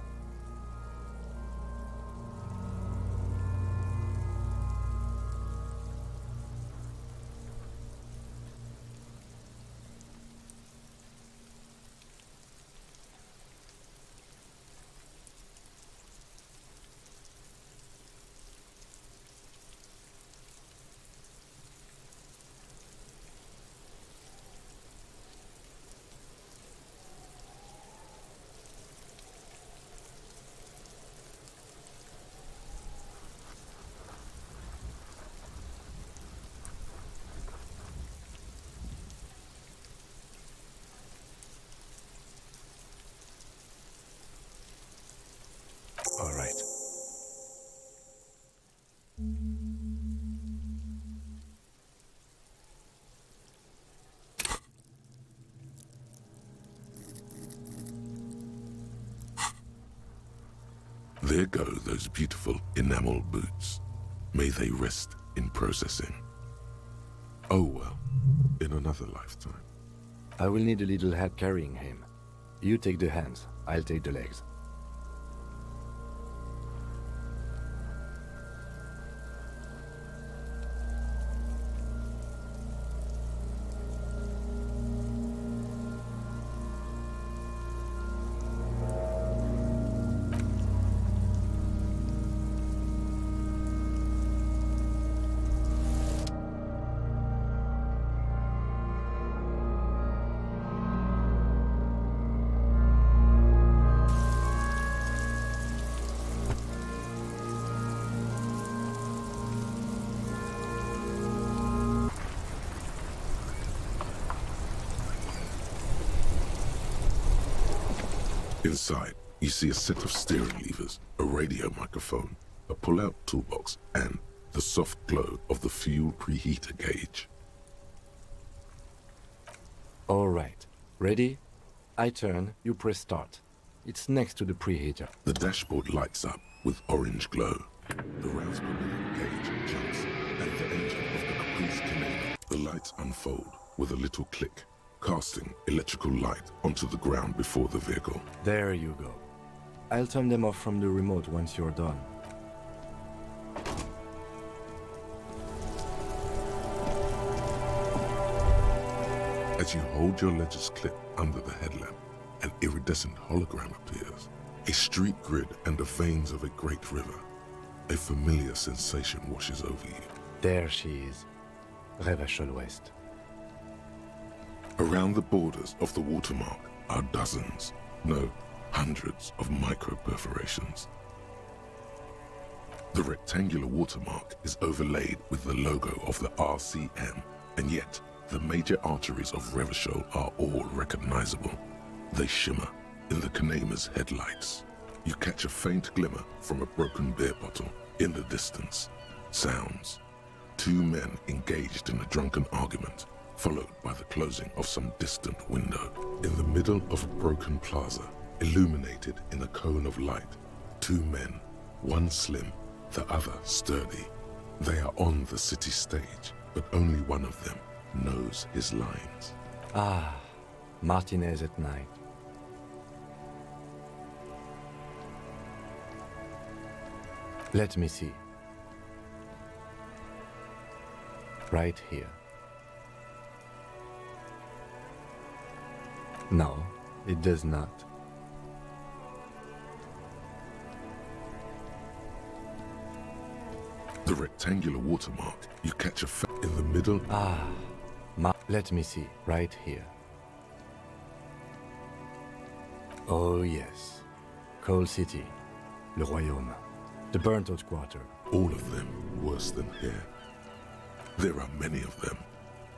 B: All right.
C: There go those beautiful enamel boots. May they rest in processing. Oh well, in another lifetime.
B: I will need a little help carrying him. You take the hands, I'll take the legs.
C: Inside, you see a set of steering levers, a radio microphone, a pull-out toolbox, and the soft glow of the fuel preheater gauge.
B: All right. Ready? I turn, you press start. It's next to the preheater.
C: The dashboard lights up with orange glow. The rouse per minute gauge jumps at the engine of the Caprice Canada. The lights unfold with a little click, casting electrical light onto the ground before the vehicle.
B: There you go. I'll turn them off from the remote once you're done.
C: As you hold your ledger's clip under the headlamp, an iridescent hologram appears. A street grid and the veins of a great river. A familiar sensation washes over you.
B: There she is. Revachol West.
C: Around the borders of the watermark are dozens, no, hundreds of micro-perforations. The rectangular watermark is overlaid with the logo of the RCM, and yet the major arteries of Revachol are all recognizable. They shimmer in the Kanema's headlights. You catch a faint glimmer from a broken beer bottle. In the distance, sounds. Two men engaged in a drunken argument, followed by the closing of some distant window. In the middle of a broken plaza, illuminated in a cone of light, two men, one slim, the other sturdy. They are on the city stage, but only one of them knows his lines.
B: Ah, Martinez at night. Let me see. Right here. No, it does not.
C: The rectangular watermark, you catch in the middle.
B: Ah, let me see. Right here. Oh yes. Coal City. Le Royaume. The burnt-out quarter.
C: All of them worse than here. There are many of them,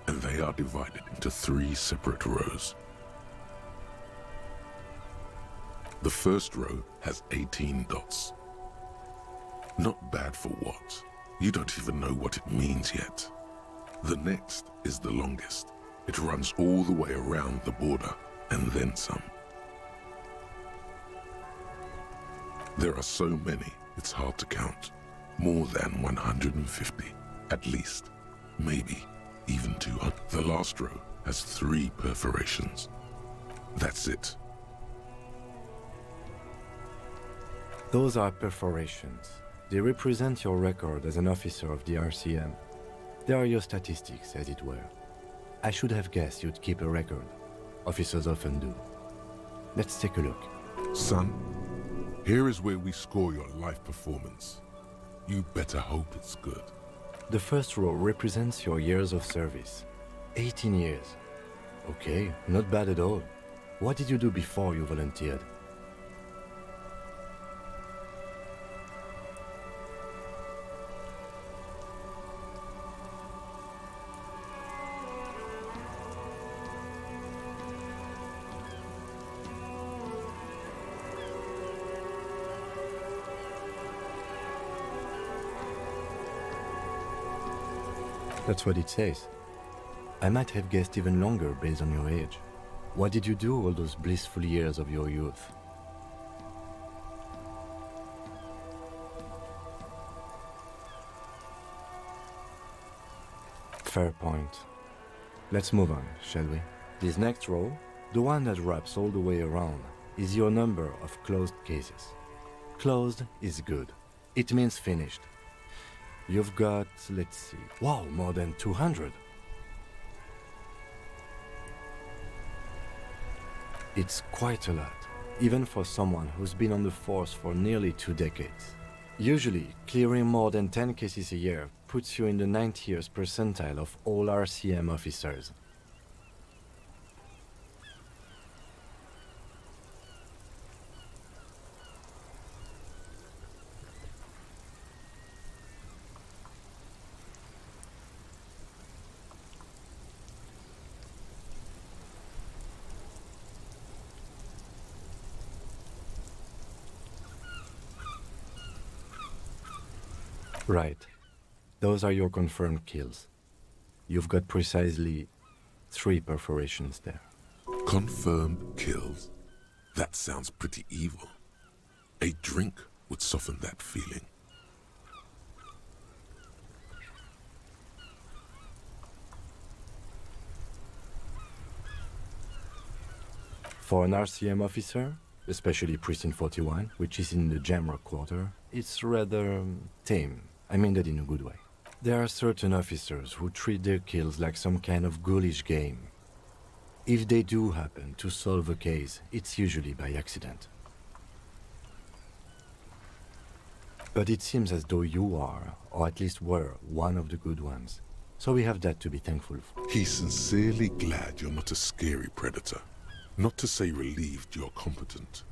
C: and they are divided into 3 separate rows. The first row has 18 dots. Not bad for what? You don't even know what it means yet. The next is the longest. It runs all the way around the border, and then some. There are so many, it's hard to count. More than 150, at least. Maybe even 200. The last row has 3 perforations. That's it.
B: Those are perforations. They represent your record as an officer of the RCM. They are your statistics, as it were. I should have guessed you'd keep a record. Officers often do. Let's take a look.
C: Son, here is where we score your life performance. You better hope it's good.
B: The first row represents your years of service. 18 years. Okay, not bad at all. What did you do before you volunteered? That's what it says. I might have guessed even longer based on your age. What did you do all those blissful years of your youth? Fair point. Let's move on, shall we? This next row, the one that wraps all the way around, is your number of closed cases. Closed is good. It means finished. You've got, let's see, wow, more than 200. It's quite a lot, even for someone who's been on the force for nearly 2 decades. Usually, clearing more than 10 cases a year puts you in the 90th percentile of all RCM officers. Right. Those are your confirmed kills. You've got precisely 3 perforations there.
C: Confirmed kills? That sounds pretty evil. A drink would soften that feeling.
B: For an RCM officer, especially Precinct 41, which is in the Jamrock quarter, it's rather tame. I mean that in a good way. There are certain officers who treat their kills like some kind of ghoulish game. If they do happen to solve a case, it's usually by accident. But it seems as though you are, or at least were, one of the good ones. So we have that to be thankful for.
C: He's sincerely glad you're not a scary predator. Not to say relieved you're competent.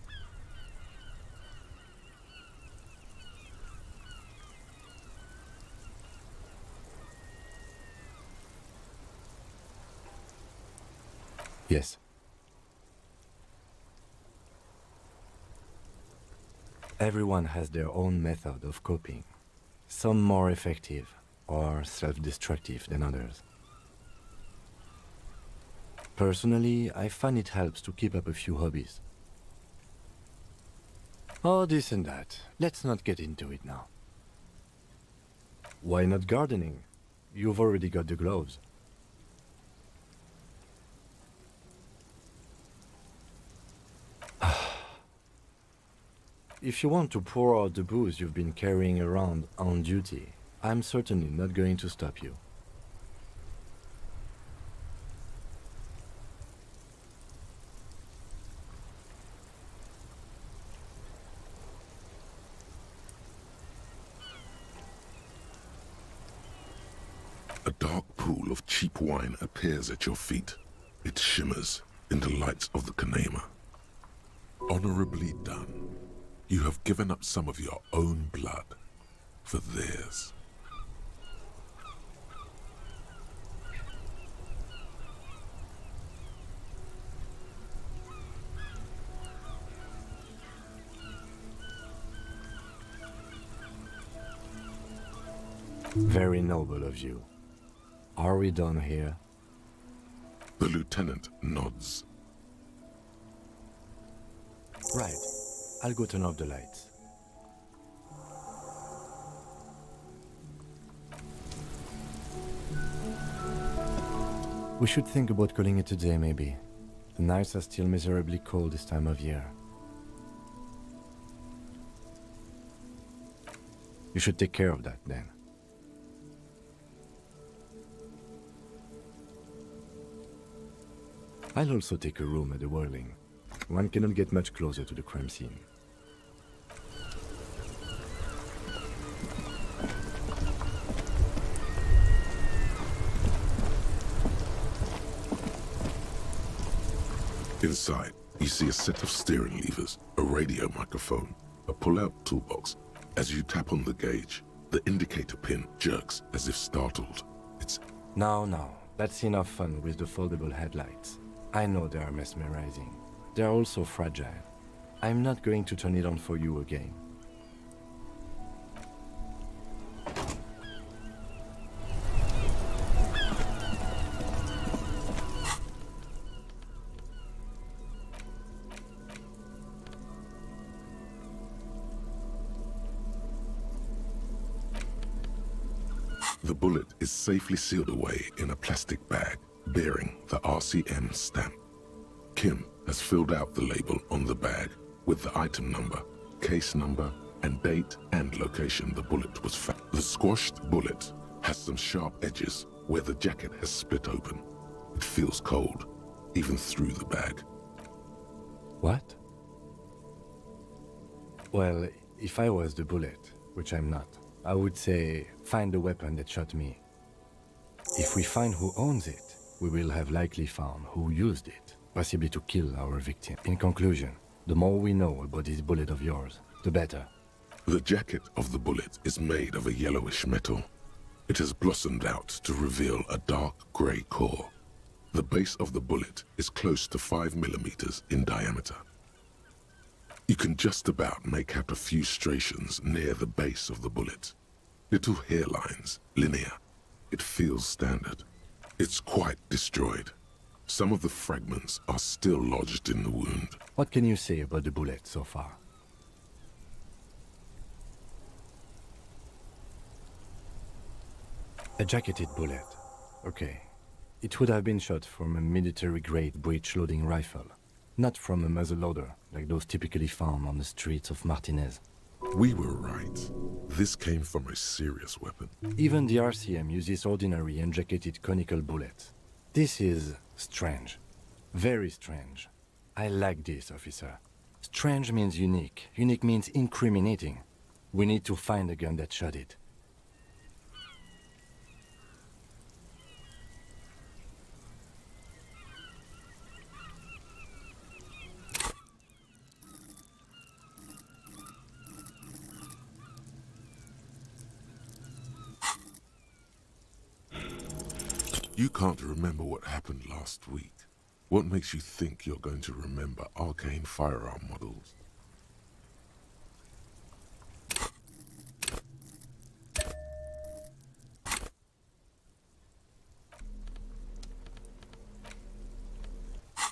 B: Yes. Everyone has their own method of coping. Some more effective or self-destructive than others. Personally, I find it helps to keep up a few hobbies. Oh, this and that. Let's not get into it now. Why not gardening? You've already got the gloves. If you want to pour out the booze you've been carrying around on duty, I'm certainly not going to stop you.
C: A dark pool of cheap wine appears at your feet. It shimmers in the lights of the Kanema. Honorably done. You have given up some of your own blood for theirs.
B: Very noble of you. Are we done here?
C: The lieutenant nods.
B: Right. I'll go turn off the lights. We should think about calling it a day, maybe. The nights are still miserably cold this time of year. You should take care of that, then. I'll also take a room at the Whirling. One cannot get much closer to the crime scene.
C: Inside, you see a set of steering levers, a radio microphone, a pull-out toolbox. As you tap on the gauge, the indicator pin jerks as if startled. It's...
B: Now, that's enough fun with the foldable headlights. I know they are mesmerizing. They are also fragile. I'm not going to turn it on for you again.
C: The bullet is safely sealed away in a plastic bag bearing the RCM stamp. Kim has filled out the label on the bag with the item number, case number, and date and location the bullet was found. The squashed bullet has some sharp edges where the jacket has split open. It feels cold, even through the bag.
B: What? Well, if I was the bullet, which I'm not, I would say, find the weapon that shot me. If we find who owns it, we will have likely found who used it, possibly to kill our victim. In conclusion, the more we know about this bullet of yours, the better.
C: The jacket of the bullet is made of a yellowish metal. It has blossomed out to reveal a dark grey core. The base of the bullet is close to 5 millimeters in diameter. You can just about make out a few striations near the base of the bullet. Little hairlines, linear. It feels standard. It's quite destroyed. Some of the fragments are still lodged in the wound.
B: What can you say about the bullet so far? A jacketed bullet. Okay. It would have been shot from a military-grade breech-loading rifle, not from a muzzleloader like those typically found on the streets of Martinez.
C: We were right. This came from a serious weapon.
B: Even the RCM uses ordinary unjacketed conical bullets. This is strange. Very strange. I like this, officer. Strange means unique. Unique means incriminating. We need to find the gun that shot it.
C: You can't remember what happened last week. What makes you think you're going to remember arcane firearm models?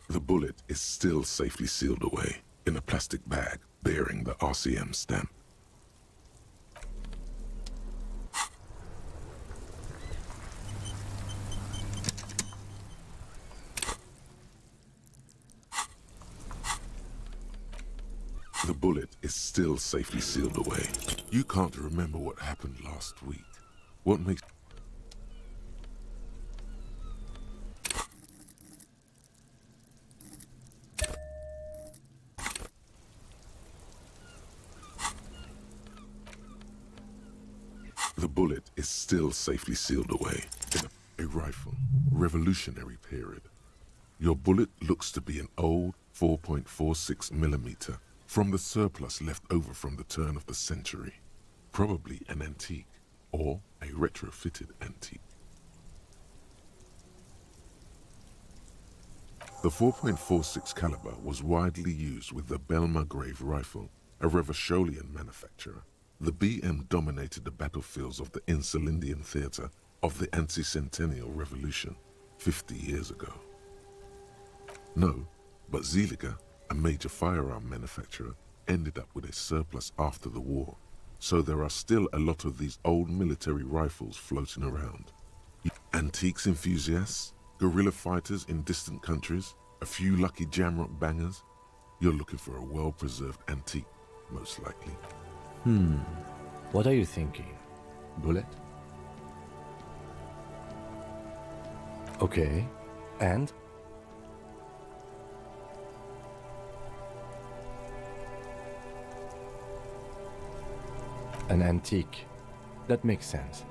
C: The bullet is still safely sealed away in a plastic bag bearing the RCM stamp. The bullet is still safely sealed away. You can't remember what happened last week. What makes... The bullet is still safely sealed away in a rifle. Revolutionary period. Your bullet looks to be an old 4.46 millimeter from the surplus left over from the turn of the century. Probably an antique or a retrofitted antique. The 4.46 caliber was widely used with the Belmargrave rifle, a Revacholian manufacturer. The BM dominated the battlefields of the Insulindian theater of the anti-centennial revolution 50 years ago. No, but Zeliger, a major firearm manufacturer, ended up with a surplus after the war, so there are still a lot of these old military rifles floating around. Antiques enthusiasts, guerrilla fighters in distant countries, a few lucky jamrock bangers, you're looking for a well-preserved antique, most likely.
B: What are you thinking? Bullet? Okay, and? An antique. That makes sense.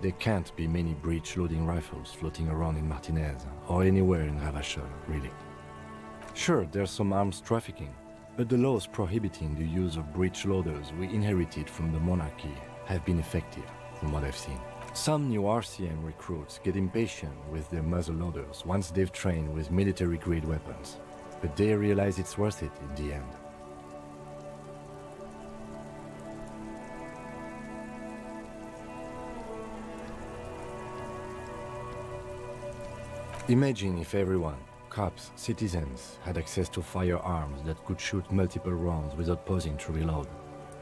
B: There can't be many breech-loading rifles floating around in Martinez or anywhere in Ravachol, really. Sure, there's some arms trafficking, but the laws prohibiting the use of breech loaders we inherited from the monarchy have been effective, from what I've seen. Some new RCM recruits get impatient with their muzzle loaders once they've trained with military-grade weapons, but they realize it's worth it in the end. Imagine if everyone, cops, citizens, had access to firearms that could shoot multiple rounds without pausing to reload.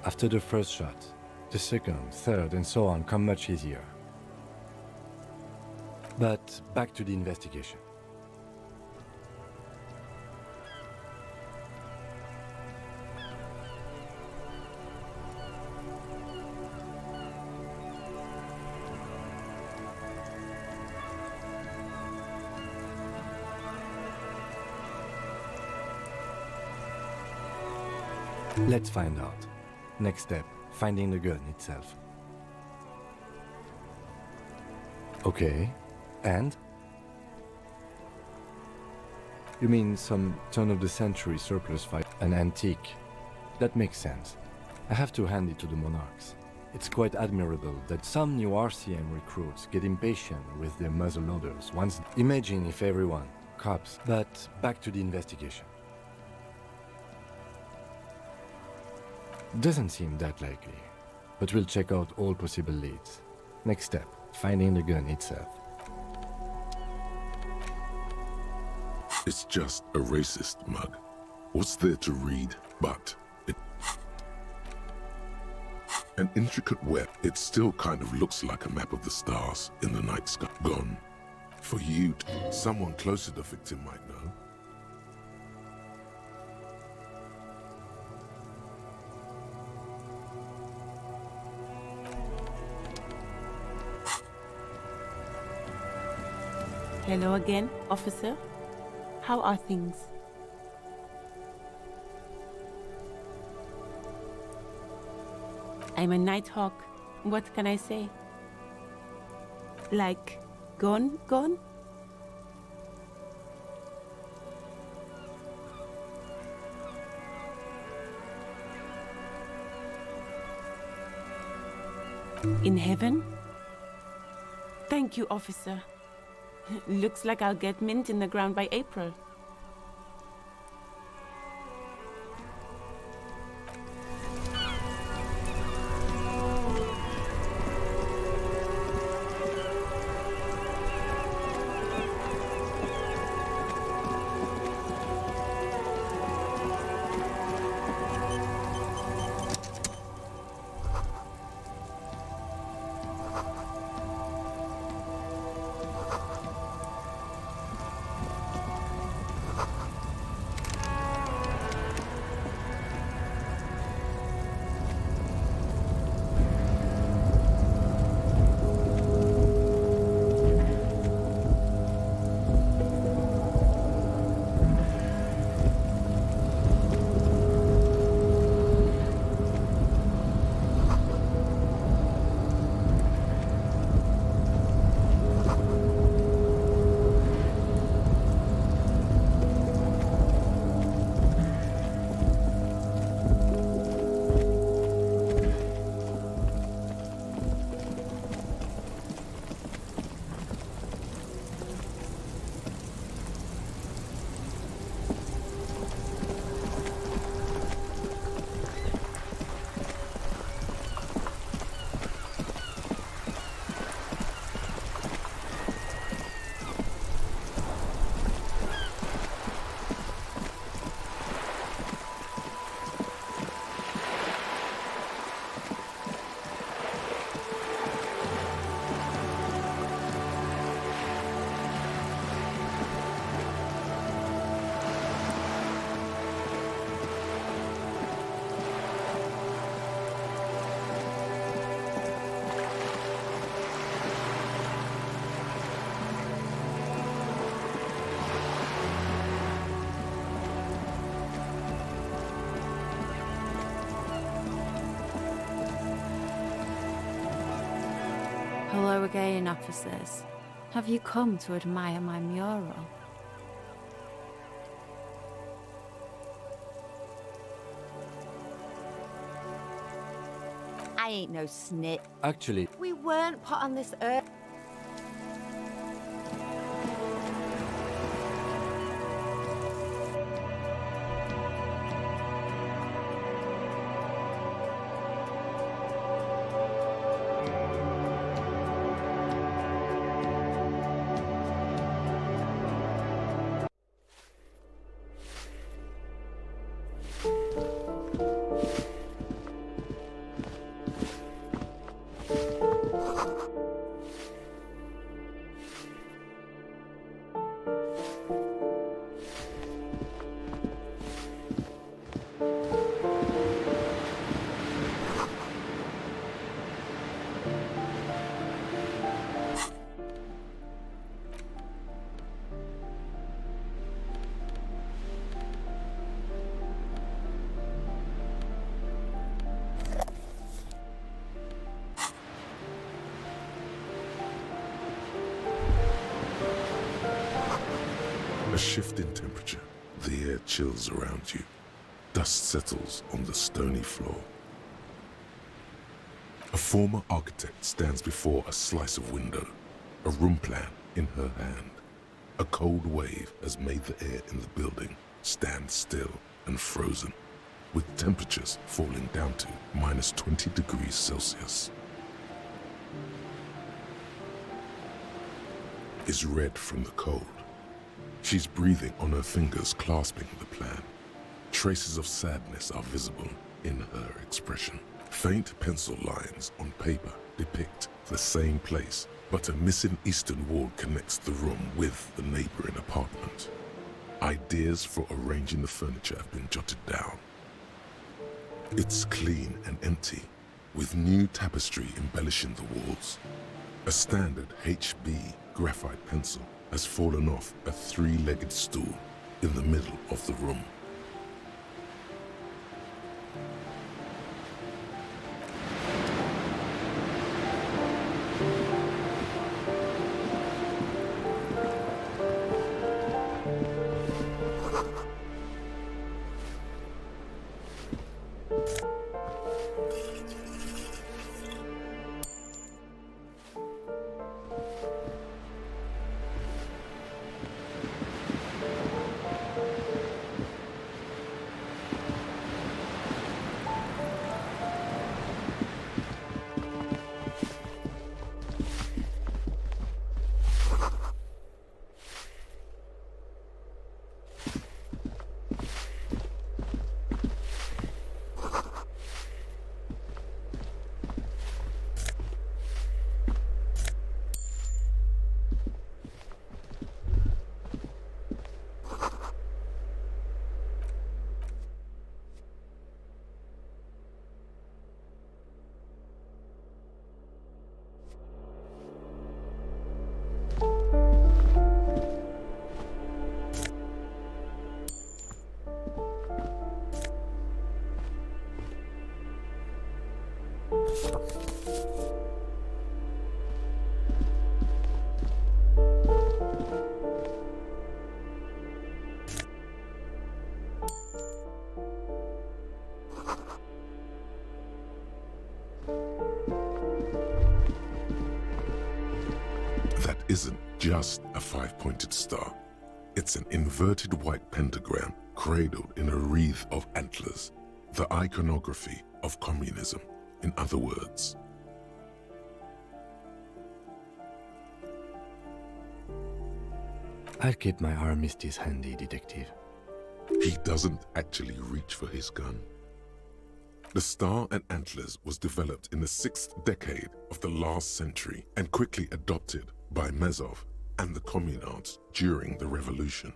B: After the first shot, the second, third, and so on come much easier. But back to the investigation. Let's find out. Next step, finding the gun itself. Okay, and? You mean some turn-of-the-century surplus fight, an antique? That makes sense. I have to hand it to the Monarchs. It's quite admirable that some new RCM recruits get impatient with their muzzle loaders once... Imagine if everyone, cops, but back to the investigation. Doesn't seem that likely, but we'll check out all possible leads. Next step, finding the gun itself.
C: It's just a racist mug. What's there to read but it? An intricate web, it still kind of looks like a map of the stars in the night sky. Gone. For you, someone close to the victim might know.
F: Hello again, officer. How are things? I'm a Nighthawk. What can I say? Like, gone? In heaven? Thank you, officer. Looks like I'll get mint in the ground by April.
G: Hello again, officers. Have you come to admire my mural?
A: I ain't no snit.
B: Actually,
A: We weren't put on this earth.
C: A shift in temperature. The air chills around you. Dust settles on the stony floor. A former architect stands before a slice of window, a room plan in her hand. A cold wave has made the air in the building stand still and frozen, with temperatures falling down to minus 20 degrees Celsius. Is red from the cold. She's breathing on her fingers, clasping the plan. Traces of sadness are visible in her expression. Faint pencil lines on paper depict the same place, but a missing eastern wall connects the room with the neighboring apartment. Ideas for arranging the furniture have been jotted down. It's clean and empty, with new tapestry embellishing the walls. A standard HB graphite pencil has fallen off a three-legged stool in the middle of the room. That isn't just a five-pointed star. It's an inverted white pentagram cradled in a wreath of antlers, the iconography of communism, in other words.
B: I'll keep my armistice handy, detective.
C: He doesn't actually reach for his gun. The star and antlers was developed in the 6th decade of the last century and quickly adopted by Mazov and the communards during the revolution.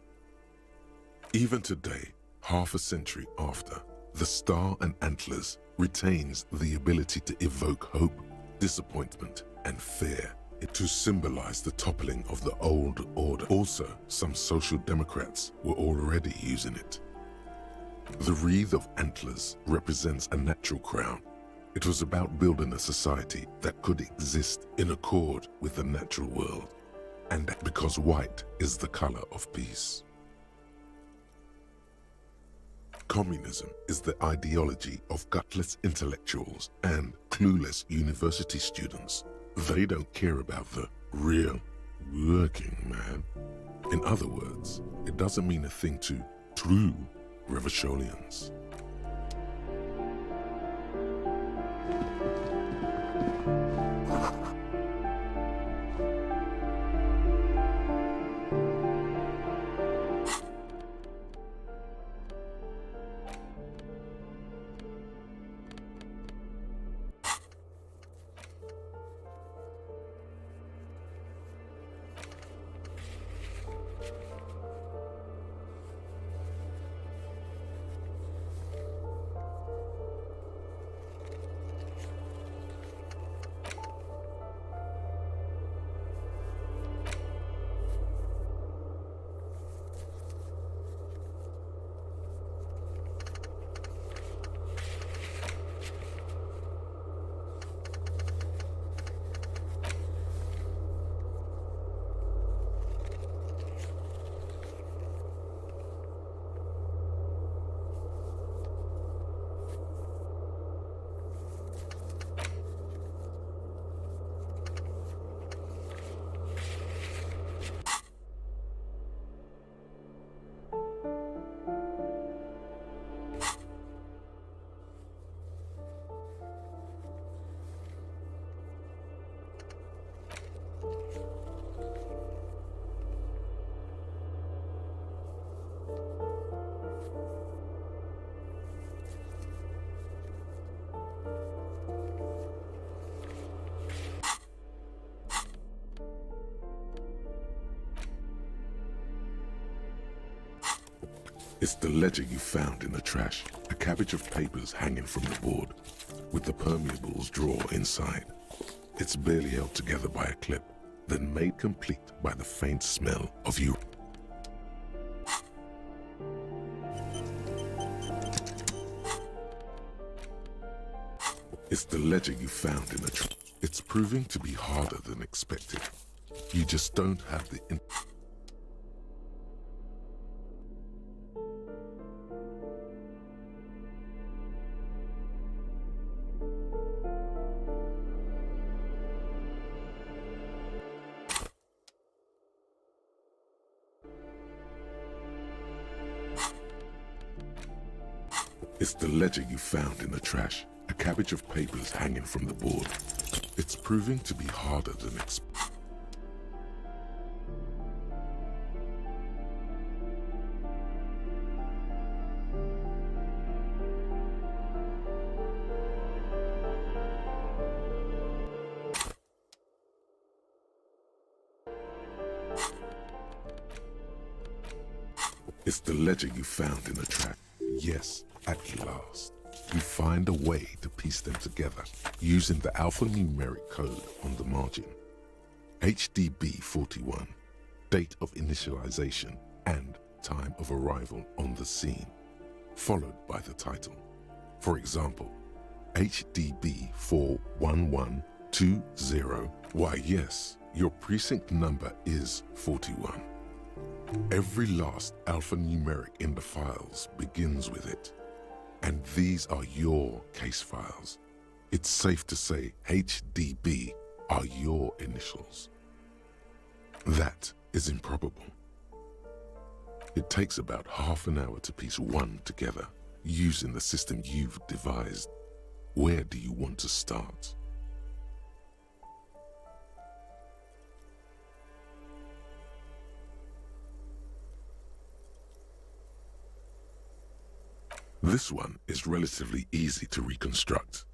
C: Even today, half a century after, the star and antlers retains the ability to evoke hope, disappointment, and fear, to symbolize the toppling of the old order. Also, some social democrats were already using it. The wreath of antlers represents a natural crown. It was about building a society that could exist in accord with the natural world, and because white is the color of peace. Communism is the ideology of gutless intellectuals and clueless university students. They don't care about the real working man. In other words, it doesn't mean a thing to true revolutionaries. It's the ledger you found in the trash, a cabbage of papers hanging from the board, with the permeables drawer inside. It's barely held together by a clip, then made complete by the faint smell of urine. It's the ledger you found in the trash. It's proving to be harder than expected. You just don't have the It's the ledger you found in the trash, a cabbage of papers hanging from the board. It's proving to be harder than expected. It's the ledger you found in the trash. Yes, at last, you find a way to piece them together using the alphanumeric code on the margin. Pt.4, date of initialization and time of arrival on the scene, followed by the title. For example, HDB41120. Why yes, your precinct number is 41. Every last alphanumeric in the files begins with it. And these are your case files. It's safe to say HDB are your initials. That is improbable. It takes about half an hour to piece one together using the system you've devised. Where do you want to start? This one is relatively easy to reconstruct.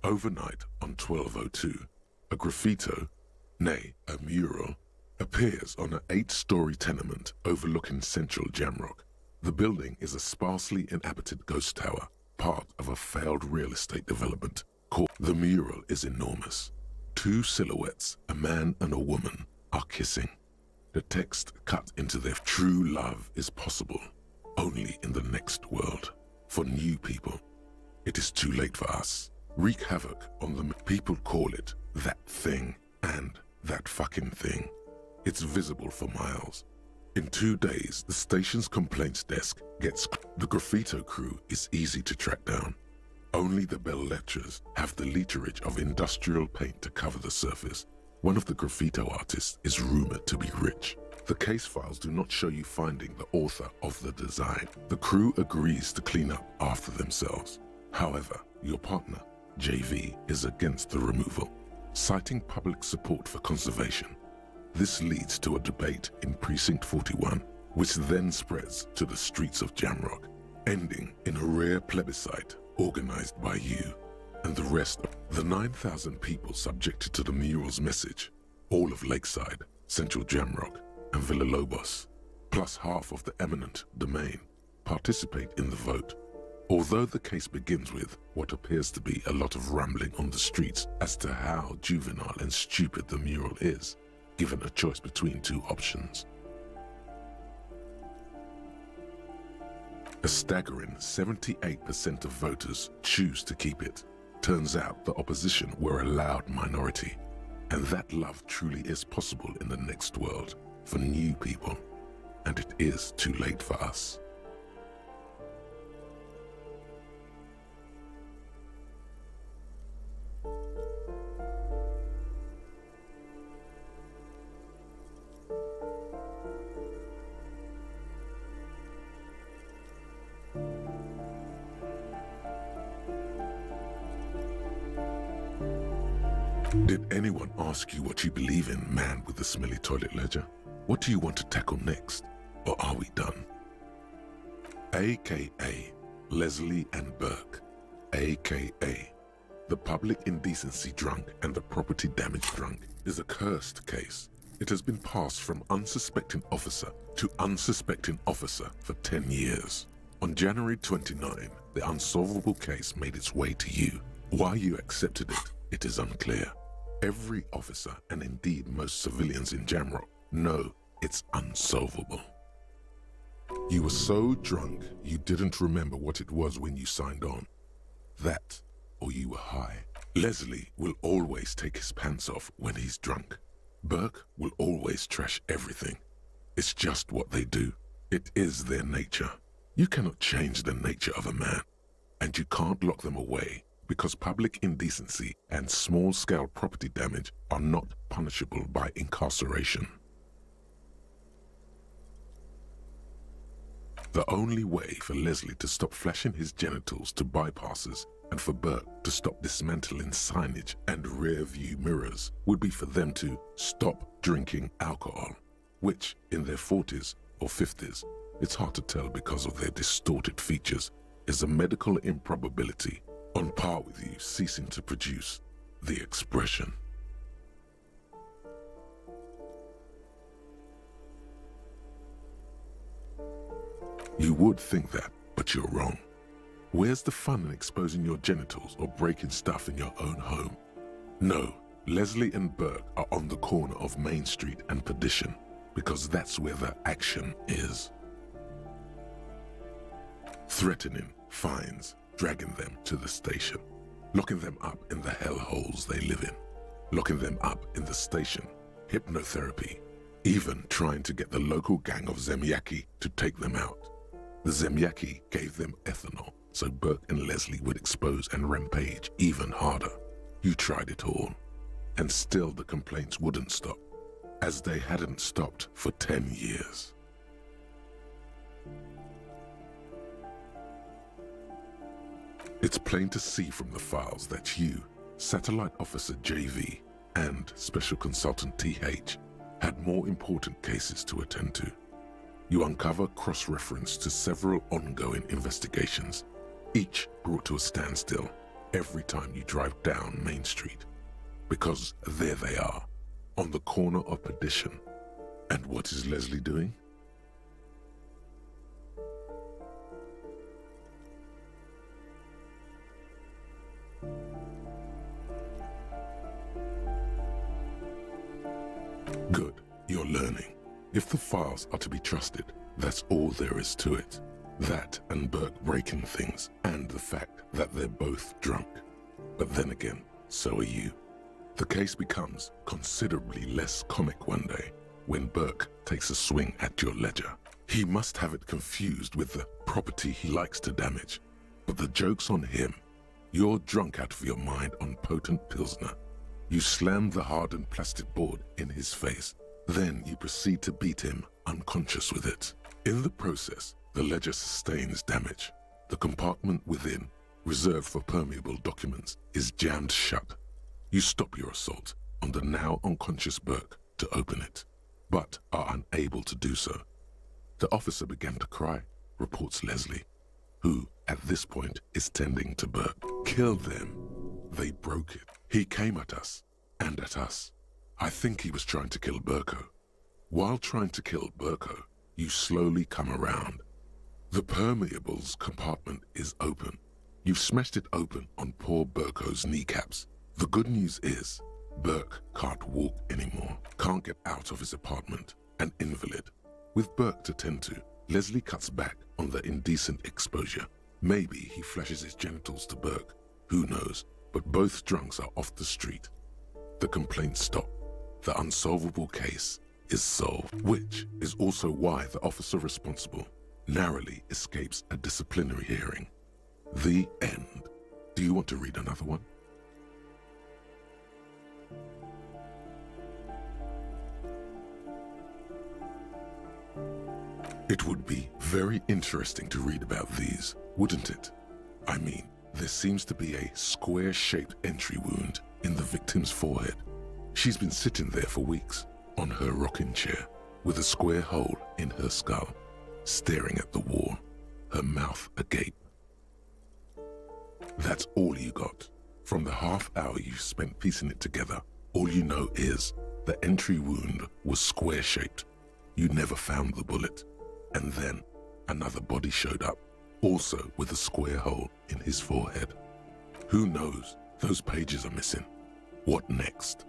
C: Overnight on 1202, a graffito, nay, a mural, appears on an 8-story tenement overlooking central Jamrock. The building is a sparsely inhabited ghost tower, part of a failed real estate development. The mural is enormous. 2 silhouettes, a man and a woman, are kissing. The text cut into their true love is possible only in the next world. For new people, it is too late for us. Wreak havoc on the people call it that thing and that fucking thing. It's visible for miles. In 2 days, the station's complaints desk gets... The graffito crew is easy to track down. Only the bell lectures have the literage of industrial paint to cover the surface. One of the graffito artists is rumored to be rich. The case files do not show you finding the author of the design. The crew agrees to clean up after themselves. However, your partner, JV, is against the removal, citing public support for conservation. This leads to a debate in Precinct 41, which then spreads to the streets of Jamrock, ending in a rare plebiscite organized by you and the rest of the 9,000 people subjected to the mural's message. All of Lakeside, Central Jamrock, and Villalobos, plus half of the eminent domain, participate in the vote. Although the case begins with what appears to be a lot of rambling on the streets as to how juvenile and stupid the mural is, given a choice between 2 options. A staggering 78% of voters choose to keep it. Turns out the opposition were a loud minority, and that love truly is possible in the next world for new people, and it is too late for us. Did anyone ask you what you believe in, man with the smelly toilet ledger? What do you want to tackle next? Or are we done? AKA Leslie and Burke, AKA the public indecency drunk and the property damage drunk, is a cursed case. It has been passed from unsuspecting officer to unsuspecting officer for 10 years. On January 29, the unsolvable case made its way to you. Why you accepted it is unclear. Every officer, and indeed most civilians in Jamrock, know it's unsolvable. You were so drunk you didn't remember what it was when you signed on. That, or you were high. Leslie will always take his pants off when he's drunk. Burke will always trash everything. It's just what they do. It is their nature. You cannot change the nature of a man, and you can't lock them away because public indecency and small-scale property damage are not punishable by incarceration. The only way for Leslie to stop flashing his genitals to bypassers and for Burke to stop dismantling signage and rear-view mirrors would be for them to stop drinking alcohol, which, in their 40s or 50s, it's hard to tell because of their distorted features, is a medical improbability on par with you ceasing to produce the expression. You would think that, but you're wrong. Where's the fun in exposing your genitals or breaking stuff in your own home? No, Leslie and Burke are on the corner of Main Street and Perdition because that's where the action is. Threatening, fines, dragging them to the station. locking them up in the hellholes they live in, locking them up in the station, hypnotherapy, even trying to get the local gang of Zemyaki to take them out. The Zemyaki gave them ethanol so Burke and Leslie would expose and rampage even harder. You tried it all, and still the complaints wouldn't stop, as they hadn't stopped for 10 years. It's plain to see from the files that you, Satellite Officer JV, and Special Consultant TH had more important cases to attend to. You uncover cross-reference to several ongoing investigations, each brought to a standstill every time you drive down Main Street. Because there they are, on the corner of Perdition. And what is Leslie doing? Good, you're learning. If the files are to be trusted, that's all there is to it. That and Burke breaking things, and the fact that they're both drunk. But then again, so are you. The case becomes considerably less comic one day when Burke takes a swing at your ledger. He must have it confused with the property he likes to damage. But the joke's on him. You're drunk out of your mind on potent Pilsner. You slam the hardened plastic board in his face. Then you proceed to beat him unconscious with it. In the process, the ledger sustains damage. The compartment within, reserved for permeable documents, is jammed shut. You stop your assault on the now unconscious Burke to open it, but are unable to do so. The officer began to cry, reports Leslie, who, at this point, is tending to Burke. Kill them. They broke it. He came at us, and at us. I think he was trying to kill Burko. While trying to kill Burko, you slowly come around. The permeables compartment is open. You've smashed it open on poor Burko's kneecaps. The good news is, Burke can't walk anymore, can't get out of his apartment, an invalid. With Burke to tend to, Leslie cuts back on the indecent exposure. Maybe he flashes his genitals to Burke, who knows, but both drunks are off the street. The complaints stop. The unsolvable case is solved, which is also why the officer responsible narrowly escapes a disciplinary hearing. The end. Do you want to read another one? It would be very interesting to read about these, wouldn't it? I mean, there seems to be a square-shaped entry wound in the victim's forehead. She's been sitting there for weeks, on her rocking chair, with a square hole in her skull, staring at the wall, her mouth agape. That's all you got. From the half hour you spent piecing it together, all you know is the entry wound was square-shaped. You never found the bullet. And then another body showed up, also with a square hole in his forehead. Who knows? Those pages are missing. What next?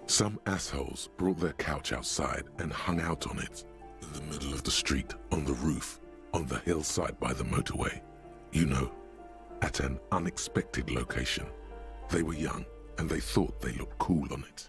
C: Some assholes brought their couch outside and hung out on it, in the middle of the street, on the roof, on the hillside by the motorway. You know, at an unexpected location. They were young, and they thought they looked cool on it.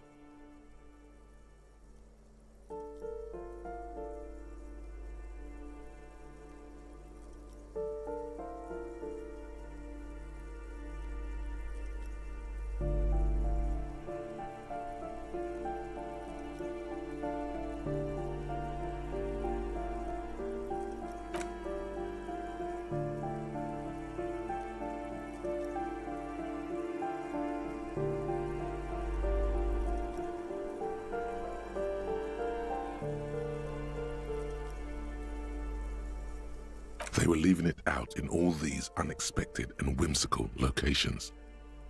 C: They were leaving it out in all these unexpected and whimsical locations.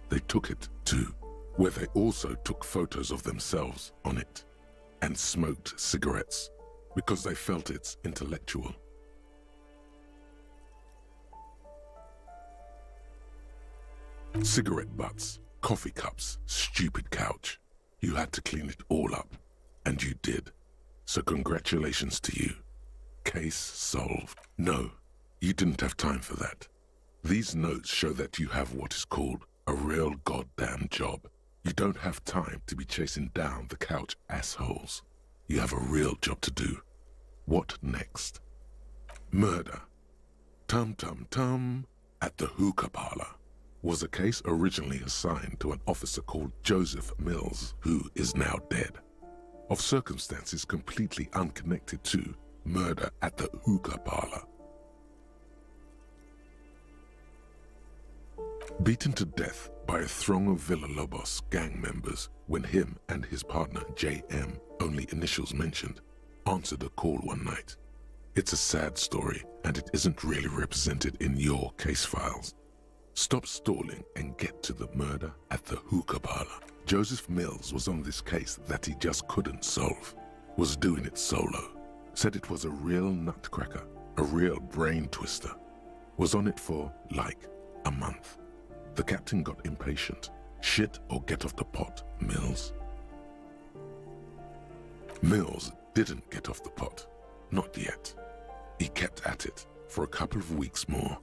C: They took it, too, where they also took photos of themselves on it, and smoked cigarettes, because they felt it's intellectual. Cigarette butts, coffee cups, stupid couch. You had to clean it all up, and you did. So congratulations to you. Case solved. No. You didn't have time for that. These notes show that you have what is called a real goddamn job. You don't have time to be chasing down the couch assholes. You have a real job to do. What next? Murder. Tum tum tum. At the hookah parlor was a case originally assigned to an officer called Joseph Mills, who is now dead, of circumstances completely unconnected to murder at the hookah parlor. Beaten to death by a throng of Villalobos gang members when him and his partner J.M., only initials mentioned, answered a call one night. It's a sad story, and it isn't really represented in your case files. Stop stalling and get to the murder at the hookah parlor. Joseph Mills was on this case that he just couldn't solve, was doing it solo, said it was a real nutcracker, a real brain twister, was on it for, like, a month. The captain got impatient. Shit or get off the pot, Mills. Mills didn't get off the pot. Not yet. He kept at it for a couple of weeks more,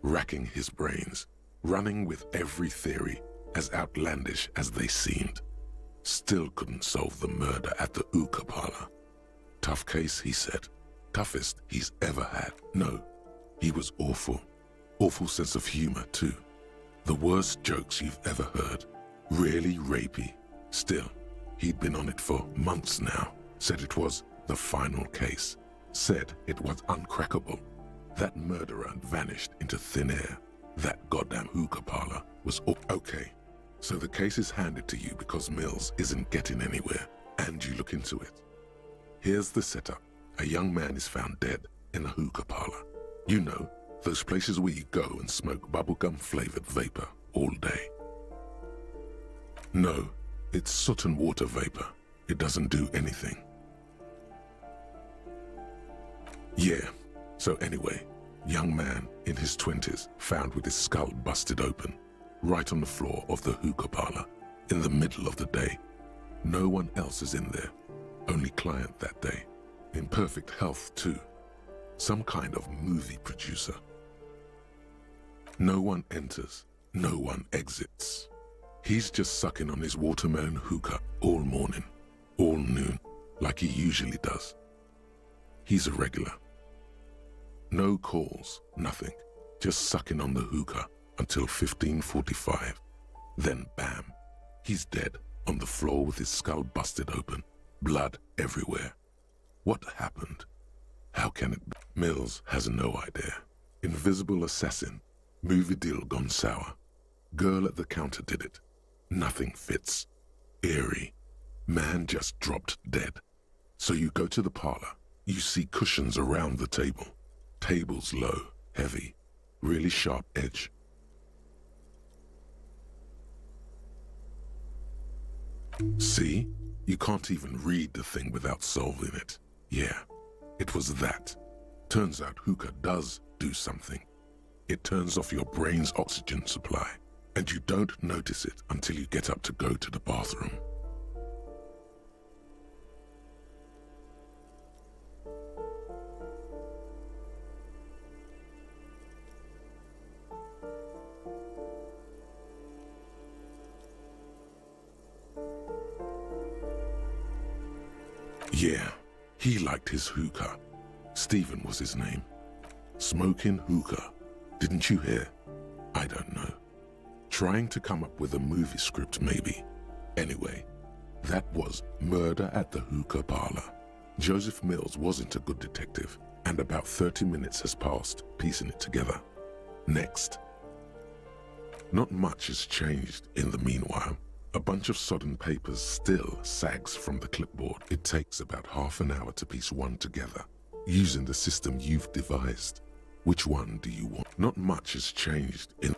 C: racking his brains, running with every theory, as outlandish as they seemed. Still couldn't solve the murder at the hookah parlor. Tough case, he said. Toughest he's ever had. No, he was awful. Awful sense of humor, too. The worst jokes you've ever heard. Really rapey. Still, he'd been on it for months now. Said it was the final case. Said it was uncrackable. That murderer vanished into thin air. That goddamn hookah parlor was okay. So the case is handed to you because Mills isn't getting anywhere, and you look into it. Here's the setup. A young man is found dead in a hookah parlor. You know, those places where you go and smoke bubblegum-flavored vapor all day. No, it's soot and water vapor. It doesn't do anything. Yeah, so anyway, young man in his 20s found with his skull busted open, right on the floor of the hookah parlor, in the middle of the day. No one else is in there, only client that day. In perfect health too. Some kind of movie producer. No one enters, no one exits. He's just sucking on his watermelon hookah all morning, all noon, like he usually does. He's a regular. No calls, nothing, just sucking on the hookah until 15:45. Then bam, he's dead on the floor with his skull busted open, blood everywhere. What happened? How can it be? Mills has no idea. Invisible assassin, movie deal gone sour. Girl at the counter did it. Nothing fits. Eerie. Man just dropped dead. So you go to the parlor. You see cushions around the table. Tables low, heavy, really sharp edge. See? You can't even read the thing without solving it. Yeah, it was that. Turns out hookah does do something. It turns off your brain's oxygen supply, and you don't notice it until you get up to go to the bathroom. Yeah, he liked his hookah. Stephen was his name. Smoking hookah. Didn't you hear? I don't know. Trying to come up with a movie script, maybe. Anyway, that was murder at the hookah parlor. Joseph Mills wasn't a good detective, and about 30 minutes has passed, piecing it together. Next. Not much has changed in the meanwhile. A bunch of sodden papers still sags from the clipboard. It takes about half an hour to piece one together, using the system you've devised. Which one do you want? Not much has changed in...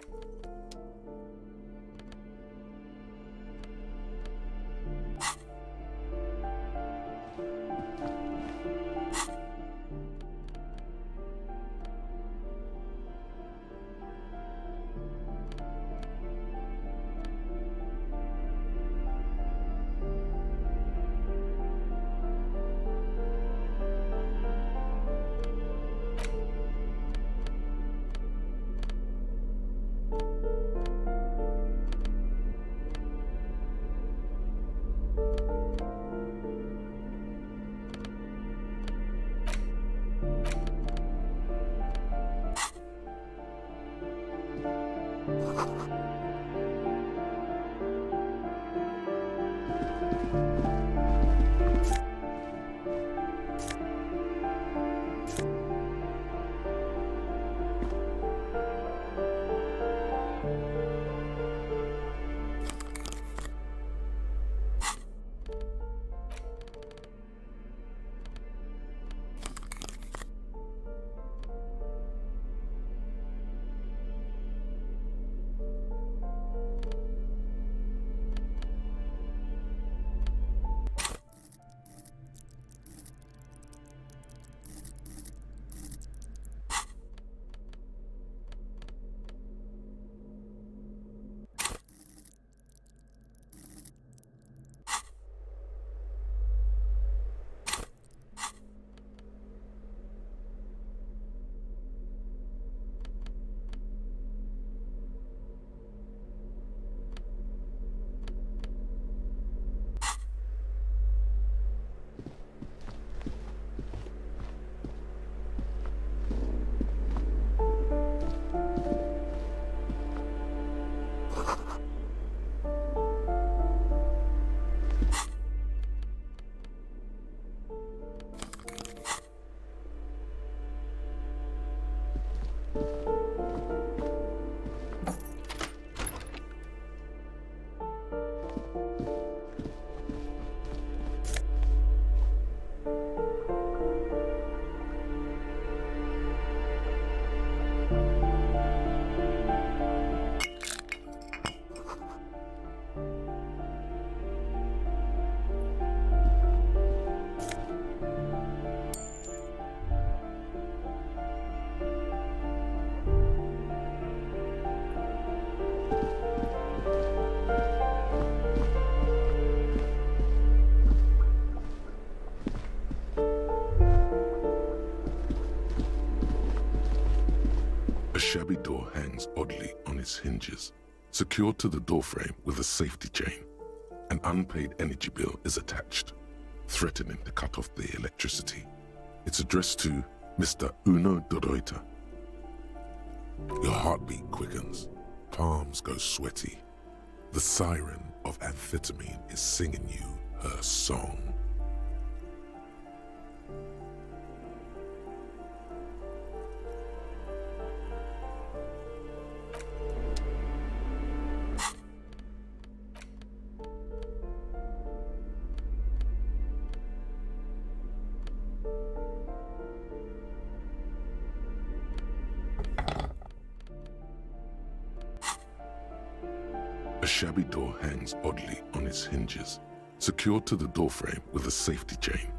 C: A shabby door hangs oddly on its hinges, secured to the doorframe with a safety chain. An unpaid energy bill is attached, threatening to cut off the electricity. It's addressed to Mr. Uno Doroita. Your heartbeat quickens, palms go sweaty. The siren of amphetamine is singing you her song. A shabby door hangs oddly on its hinges, secured to the doorframe with a safety chain.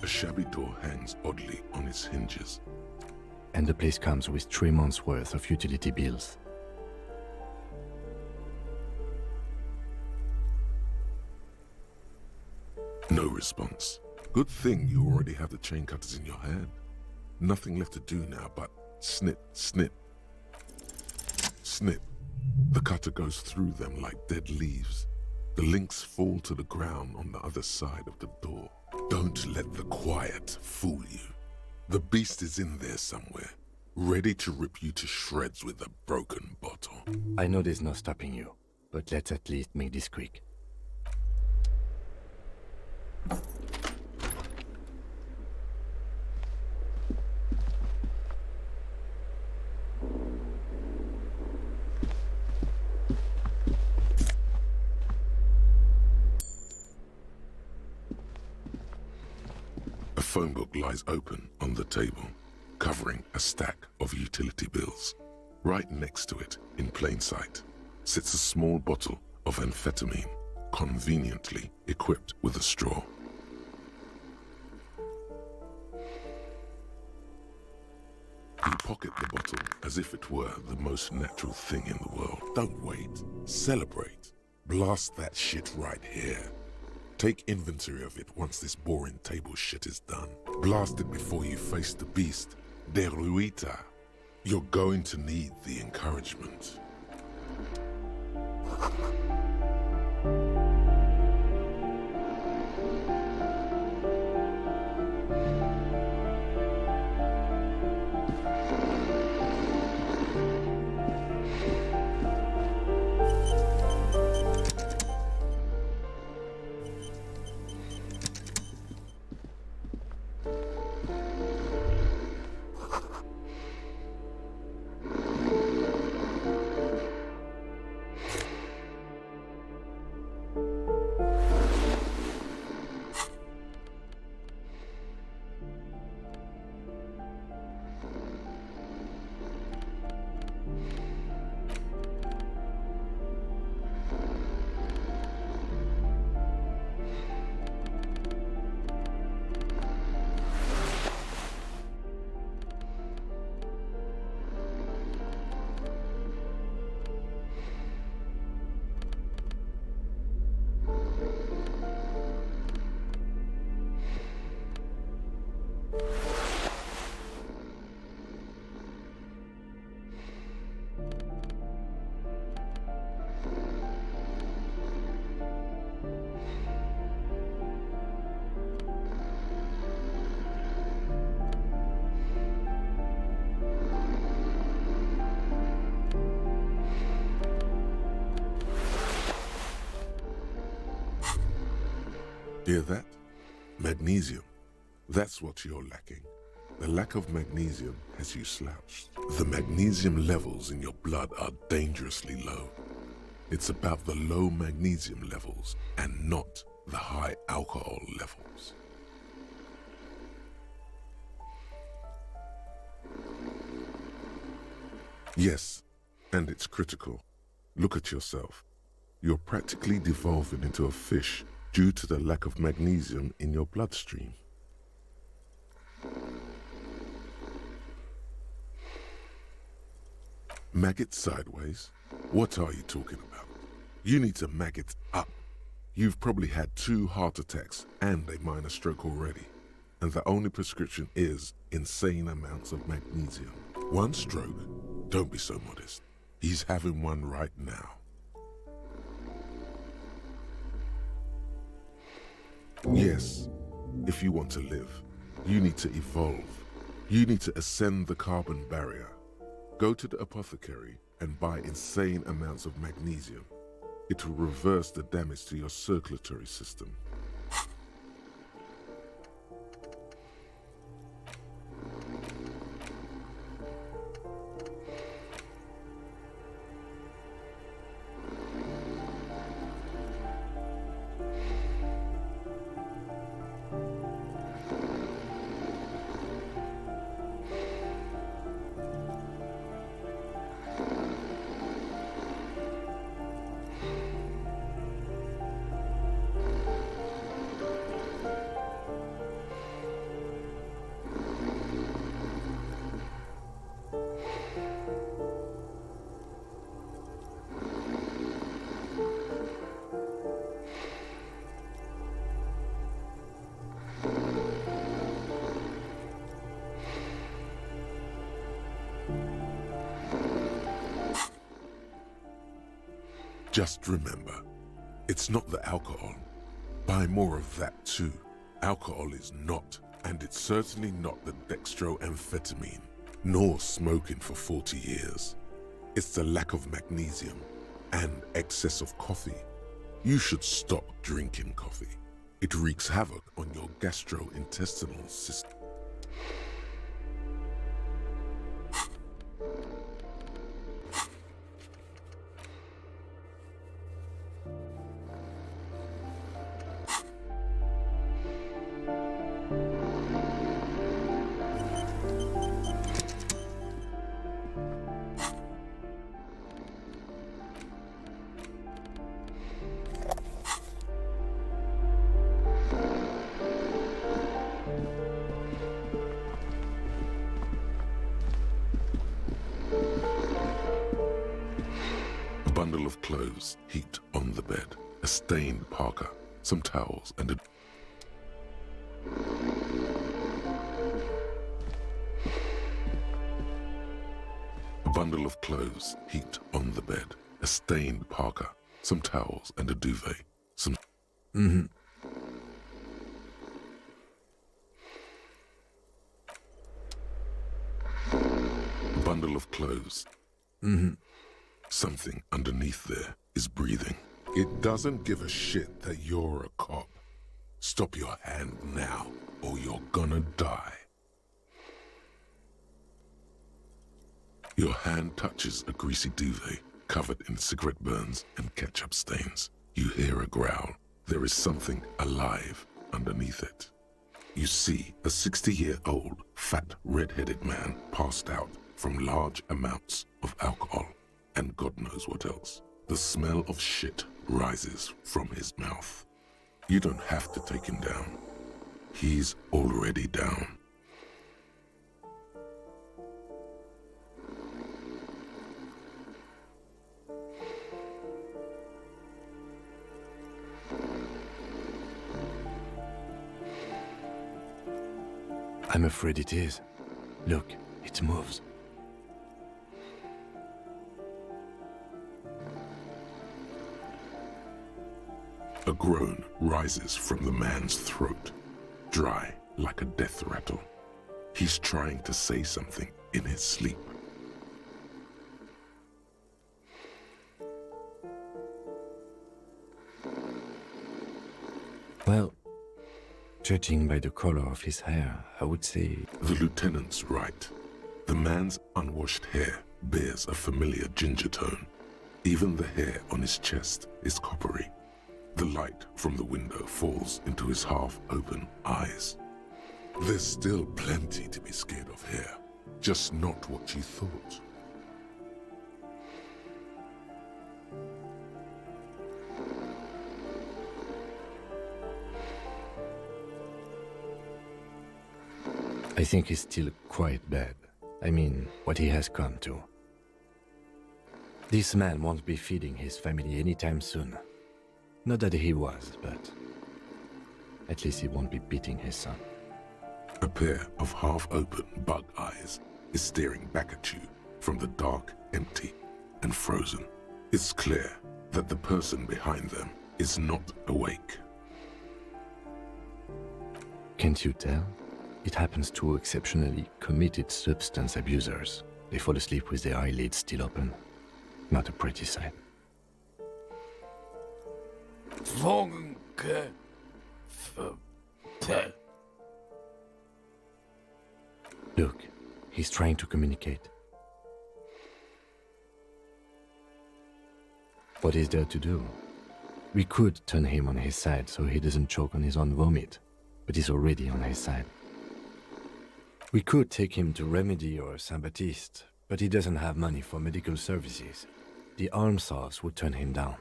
C: A shabby door hangs oddly on its hinges.
B: And the place comes with 3 months' worth of utility bills.
C: No response. Good thing you already have the chain cutters in your hand. Nothing left to do now but snip, snip. Snip. The cutter goes through them like dead leaves. The links fall to the ground on the other side of the door. Don't let the quiet fool you. The beast is in there somewhere, ready to rip you to shreds with a broken bottle.
B: I know there's no stopping you, but let's at least make this quick.
C: A phone book lies open on the table, covering a stack of utility bills. Right next to it, in plain sight, sits a small bottle of amphetamine, conveniently equipped with a straw. You pocket the bottle as if it were the most natural thing in the world. Don't wait. Celebrate. Blast that shit right here. Take inventory of it once this boring table shit is done. Blast it before you face the beast, Deruita. You're going to need the encouragement. Hear that? Magnesium. That's what you're lacking. The lack of magnesium has you slouched. The magnesium levels in your blood are dangerously low. It's about the low magnesium levels and not the high alcohol levels. Yes, and it's critical. Look at yourself. You're practically devolving into a fish due to the lack of magnesium in your bloodstream. Maggot sideways? What are you talking about? You need to maggot up. You've probably had 2 heart attacks and a minor stroke already, and the only prescription is insane amounts of magnesium. 1 stroke? Don't be so modest. He's having one right now. Yes, if you want to live, you need to evolve. You need to ascend the carbon barrier. Go to the apothecary and buy insane amounts of magnesium. It will reverse the damage to your circulatory system. Just remember, it's not the alcohol. Buy more of that too. Alcohol is not, and it's certainly not the dextroamphetamine, nor smoking for 40 years. It's the lack of magnesium and excess of coffee. You should stop drinking coffee. It wreaks havoc on your gastrointestinal system. A bundle of clothes heaped on the bed, a stained parka, some towels, and a bundle of clothes heaped on the bed, a stained parka, some towels, and a duvet. Some. A bundle of clothes. Something underneath there is breathing. It doesn't give a shit that you're a cop. Stop your hand now, or you're gonna die. Your hand touches a greasy duvet covered in cigarette burns and ketchup stains. You hear a growl. There is something alive underneath it. You see a 60-year-old, fat, red-headed man passed out from large amounts of alcohol and God knows what else. The smell of shit rises from his mouth. You don't have to take him down. He's already down.
B: I'm afraid it is. Look, it moves.
C: A groan rises from the man's throat, dry like a death rattle. He's trying to say something in his sleep.
B: Well, Judging by the color of his hair, I would say...
C: The lieutenant's right. The man's unwashed hair bears a familiar ginger tone. Even the hair on his chest is coppery. The light from the window falls into his half-open eyes. There's still plenty to be scared of here, just not what you thought.
B: I think he's still quite bad. I mean, what he has come to. This man won't be feeding his family anytime soon. Not that he was, but at least he won't be beating his son.
C: A pair of half-open bug eyes is staring back at you from the dark, empty, and frozen. It's clear that the person behind them is not awake.
B: Can't you tell? It happens to exceptionally committed substance abusers. They fall asleep with their eyelids still open. Not a pretty sight. Look, he's trying to communicate. What is there to do? We could turn him on his side so he doesn't choke on his own vomit, but he's already on his side. We could take him to Remedy or Saint-Baptiste, but he doesn't have money for medical services. The almshouse would turn him down.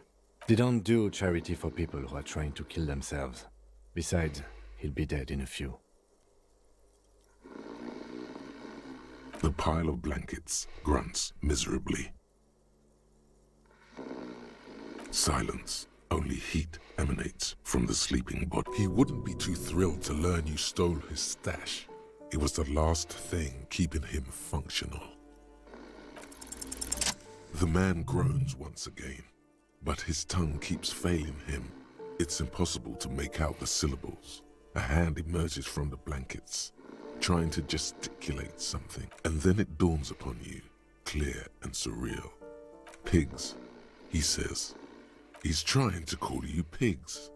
B: They don't do charity for people who are trying to kill themselves. Besides, he'll be dead in a few.
C: The pile of blankets grunts miserably. Silence. Only heat emanates from the sleeping body. He wouldn't be too thrilled to learn you stole his stash. It was the last thing keeping him functional. The man groans once again, but his tongue keeps failing him. It's impossible to make out the syllables. A hand emerges from the blankets, trying to gesticulate something, and then it dawns upon you, clear and surreal. Pigs, he says. He's trying to call you pigs.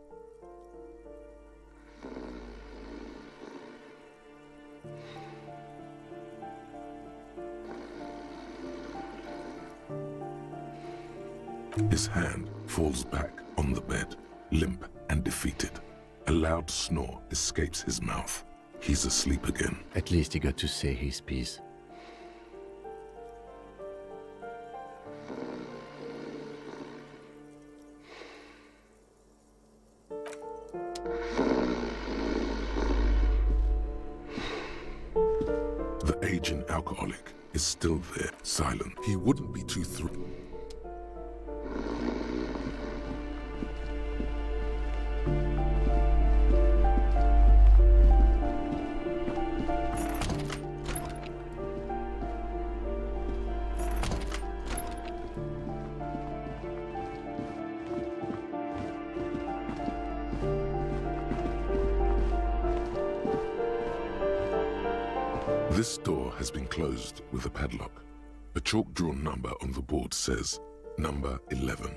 C: His hand falls back on the bed, limp and defeated. A loud snore escapes his mouth. He's asleep again.
B: At least he got to say his piece.
C: The aging alcoholic is still there, silent. He wouldn't be too thrilled. This door has been closed with a padlock. A chalk-drawn number on the board says, number 11.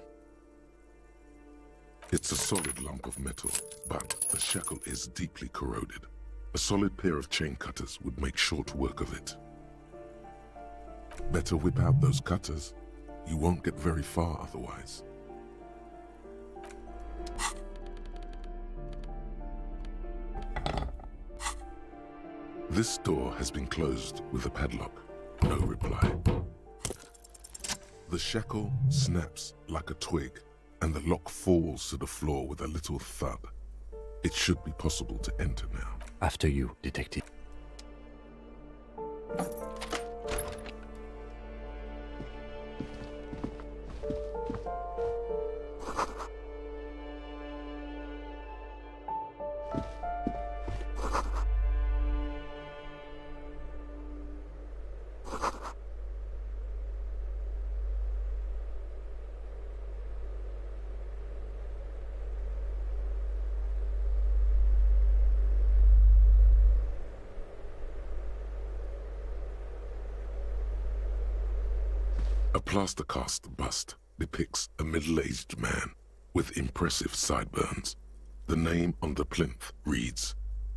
C: It's a solid lump of metal, but the shackle is deeply corroded. A solid pair of chain cutters would make short work of it. Better whip out those cutters. You won't get very far otherwise. This door has been closed with a padlock. No reply. The shackle snaps like a twig, and the lock falls to the floor with a little thud. It should be possible to enter now.
B: After you, detective.
C: A plaster-cast bust depicts a middle-aged man with impressive sideburns. The name on the plinth reads,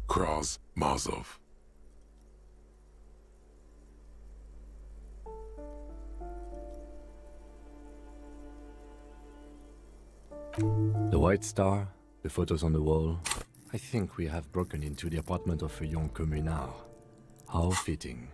C: Kraz Marzov.
B: The White Star, the photos on the wall. I think we have broken into the apartment of a young communard. How fitting.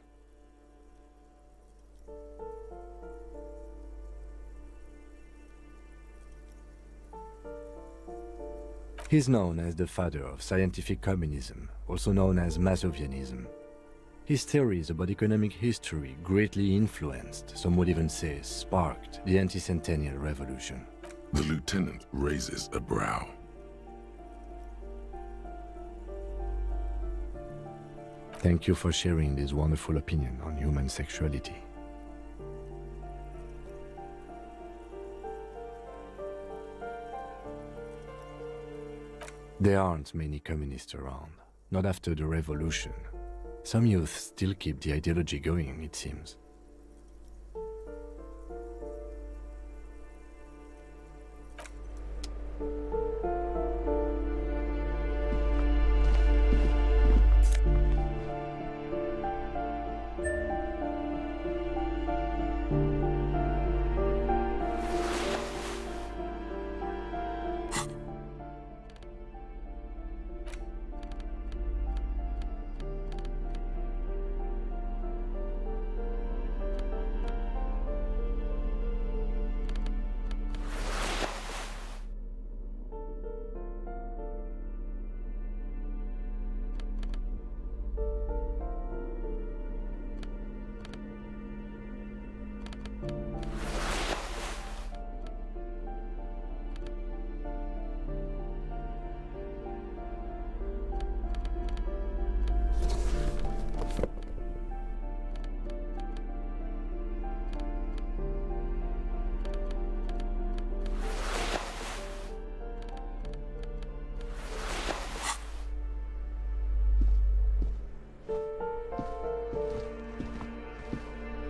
B: He's known as the father of scientific communism, also known as Masovianism. His theories about economic history greatly influenced, some would even say sparked, the anti-centennial revolution.
C: The lieutenant raises a brow.
B: Thank you for sharing this wonderful opinion on human sexuality. There aren't many communists around, not after the revolution. Some youth still keep the ideology going, it seems.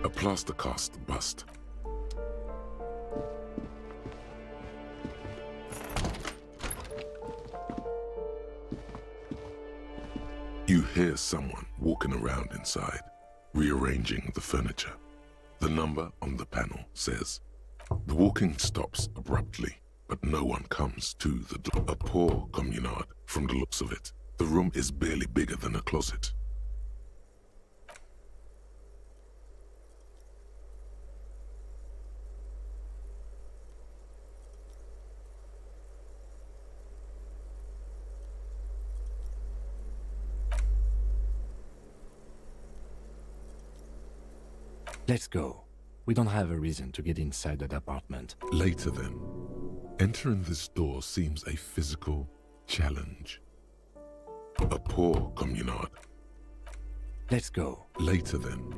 C: A plaster cast bust. You hear someone walking around inside, rearranging the furniture. The number on the panel says, the walking stops abruptly, but no one comes to the door. A poor communard from the looks of it. The room is barely bigger than a closet.
B: Let's go. We don't have a reason to get inside that apartment.
C: Later then, entering this door seems a physical challenge. A poor communard.
B: Let's go.
C: Later then.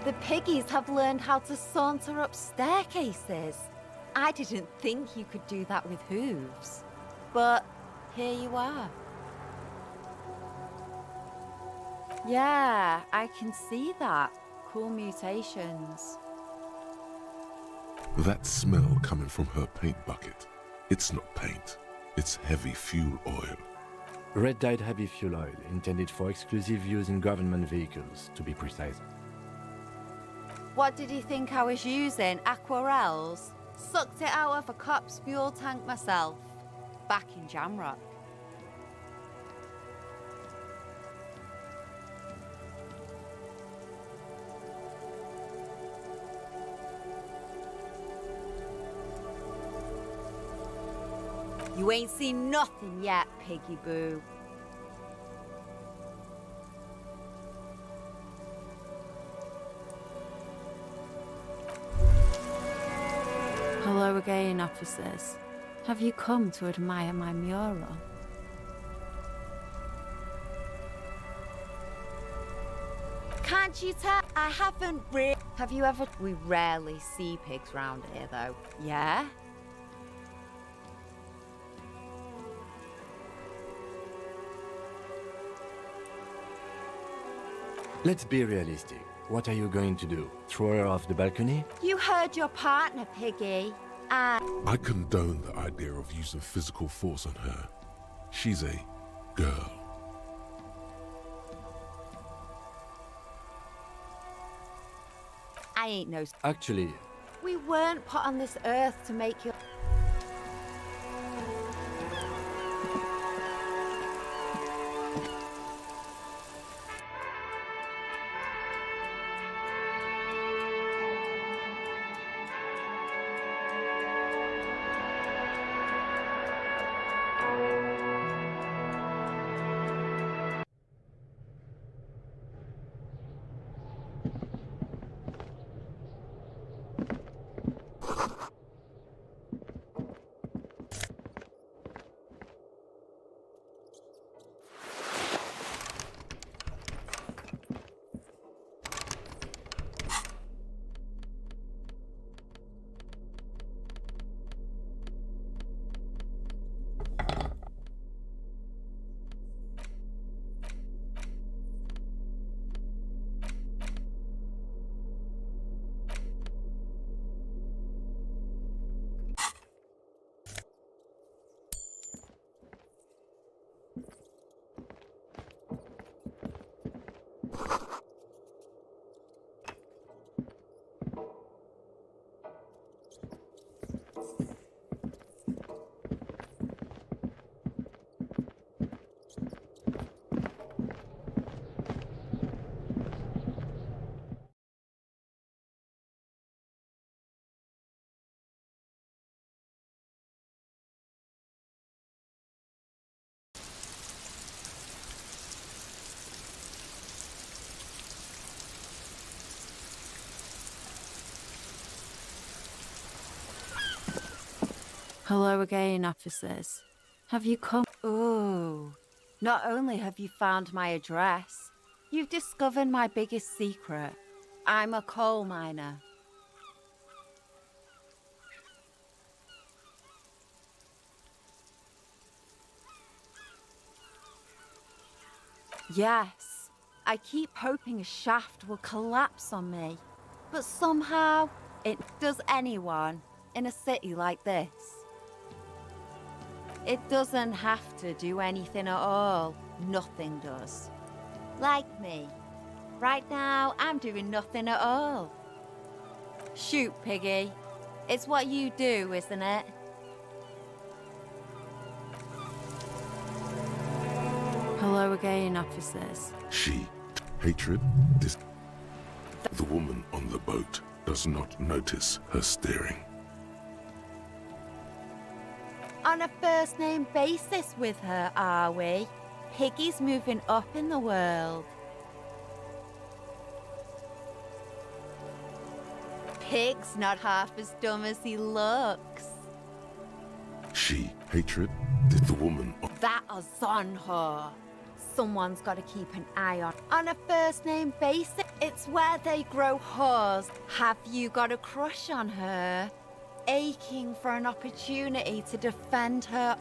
G: The piggies have learned how to saunter up staircases. I didn't think you could do that with hooves. But here you are. Yeah, I can see that. Cool mutations.
C: That smell coming from her paint bucket. It's not paint. It's heavy fuel oil.
B: Red dyed heavy fuel oil, intended for exclusive use in government vehicles, to be precise.
G: What did you think I was using? Aquarels? Sucked it out of a cop's fuel tank myself. Back in Jamrock. You ain't seen nothing yet, Piggy Boo.
F: Hello again, officers. Have you come to admire my mural?
G: Can't you tell? I haven't Have you ever... We rarely see pigs round here, though. Yeah?
B: Let's be realistic. What are you going to do? Throw her off the balcony?
G: You heard your partner, Piggy. And...
C: I condone the idea of using physical force on her. She's a girl.
G: I ain't no...
B: Actually,
G: We weren't put on this earth to make you...
F: Hello again, officers. Have you come?
G: Ooh. Not only have you found my address, you've discovered my biggest secret. I'm a coal miner. Yes, I keep hoping a shaft will collapse on me. But somehow, it does anyone in a city like this. It doesn't have to do anything at all. Nothing does. Like me. Right now, I'm doing nothing at all. Shoot, Piggy. It's what you do, isn't it?
F: Hello again, officers.
C: She, hatred, the woman on the boat does not notice her steering.
G: On a first-name basis with her, are we? Piggy's moving up in the world. Pig's not half as dumb as he looks.
C: She, hatred, the woman on...
G: That is on her. someone's got to keep an eye on a first-name basis. It's where they grow whores. Have you got a crush on her? Aching for an opportunity to defend her.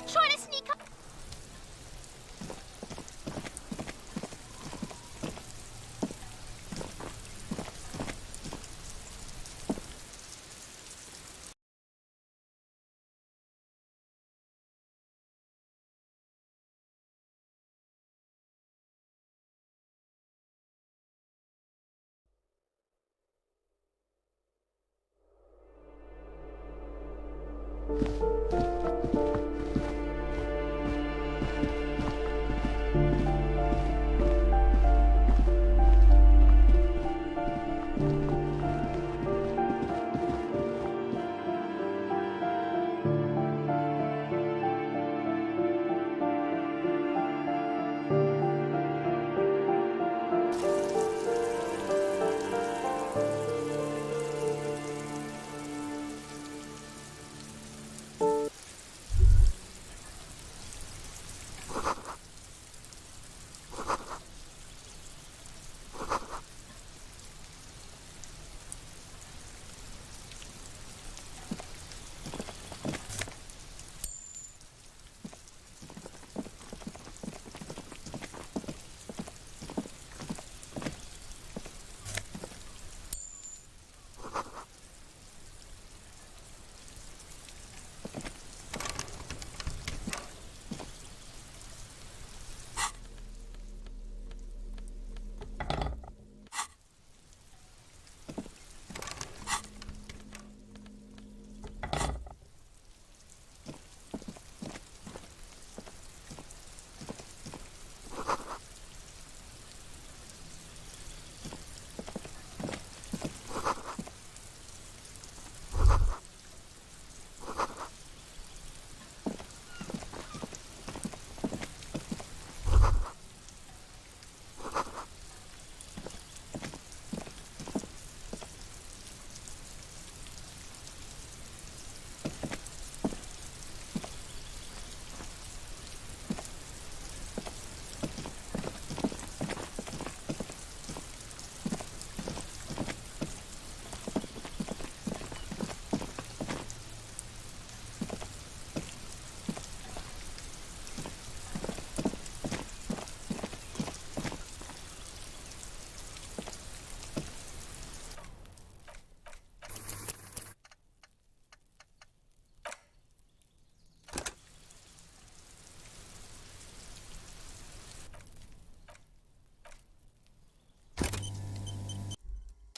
E: Trying to sneak up.
G: You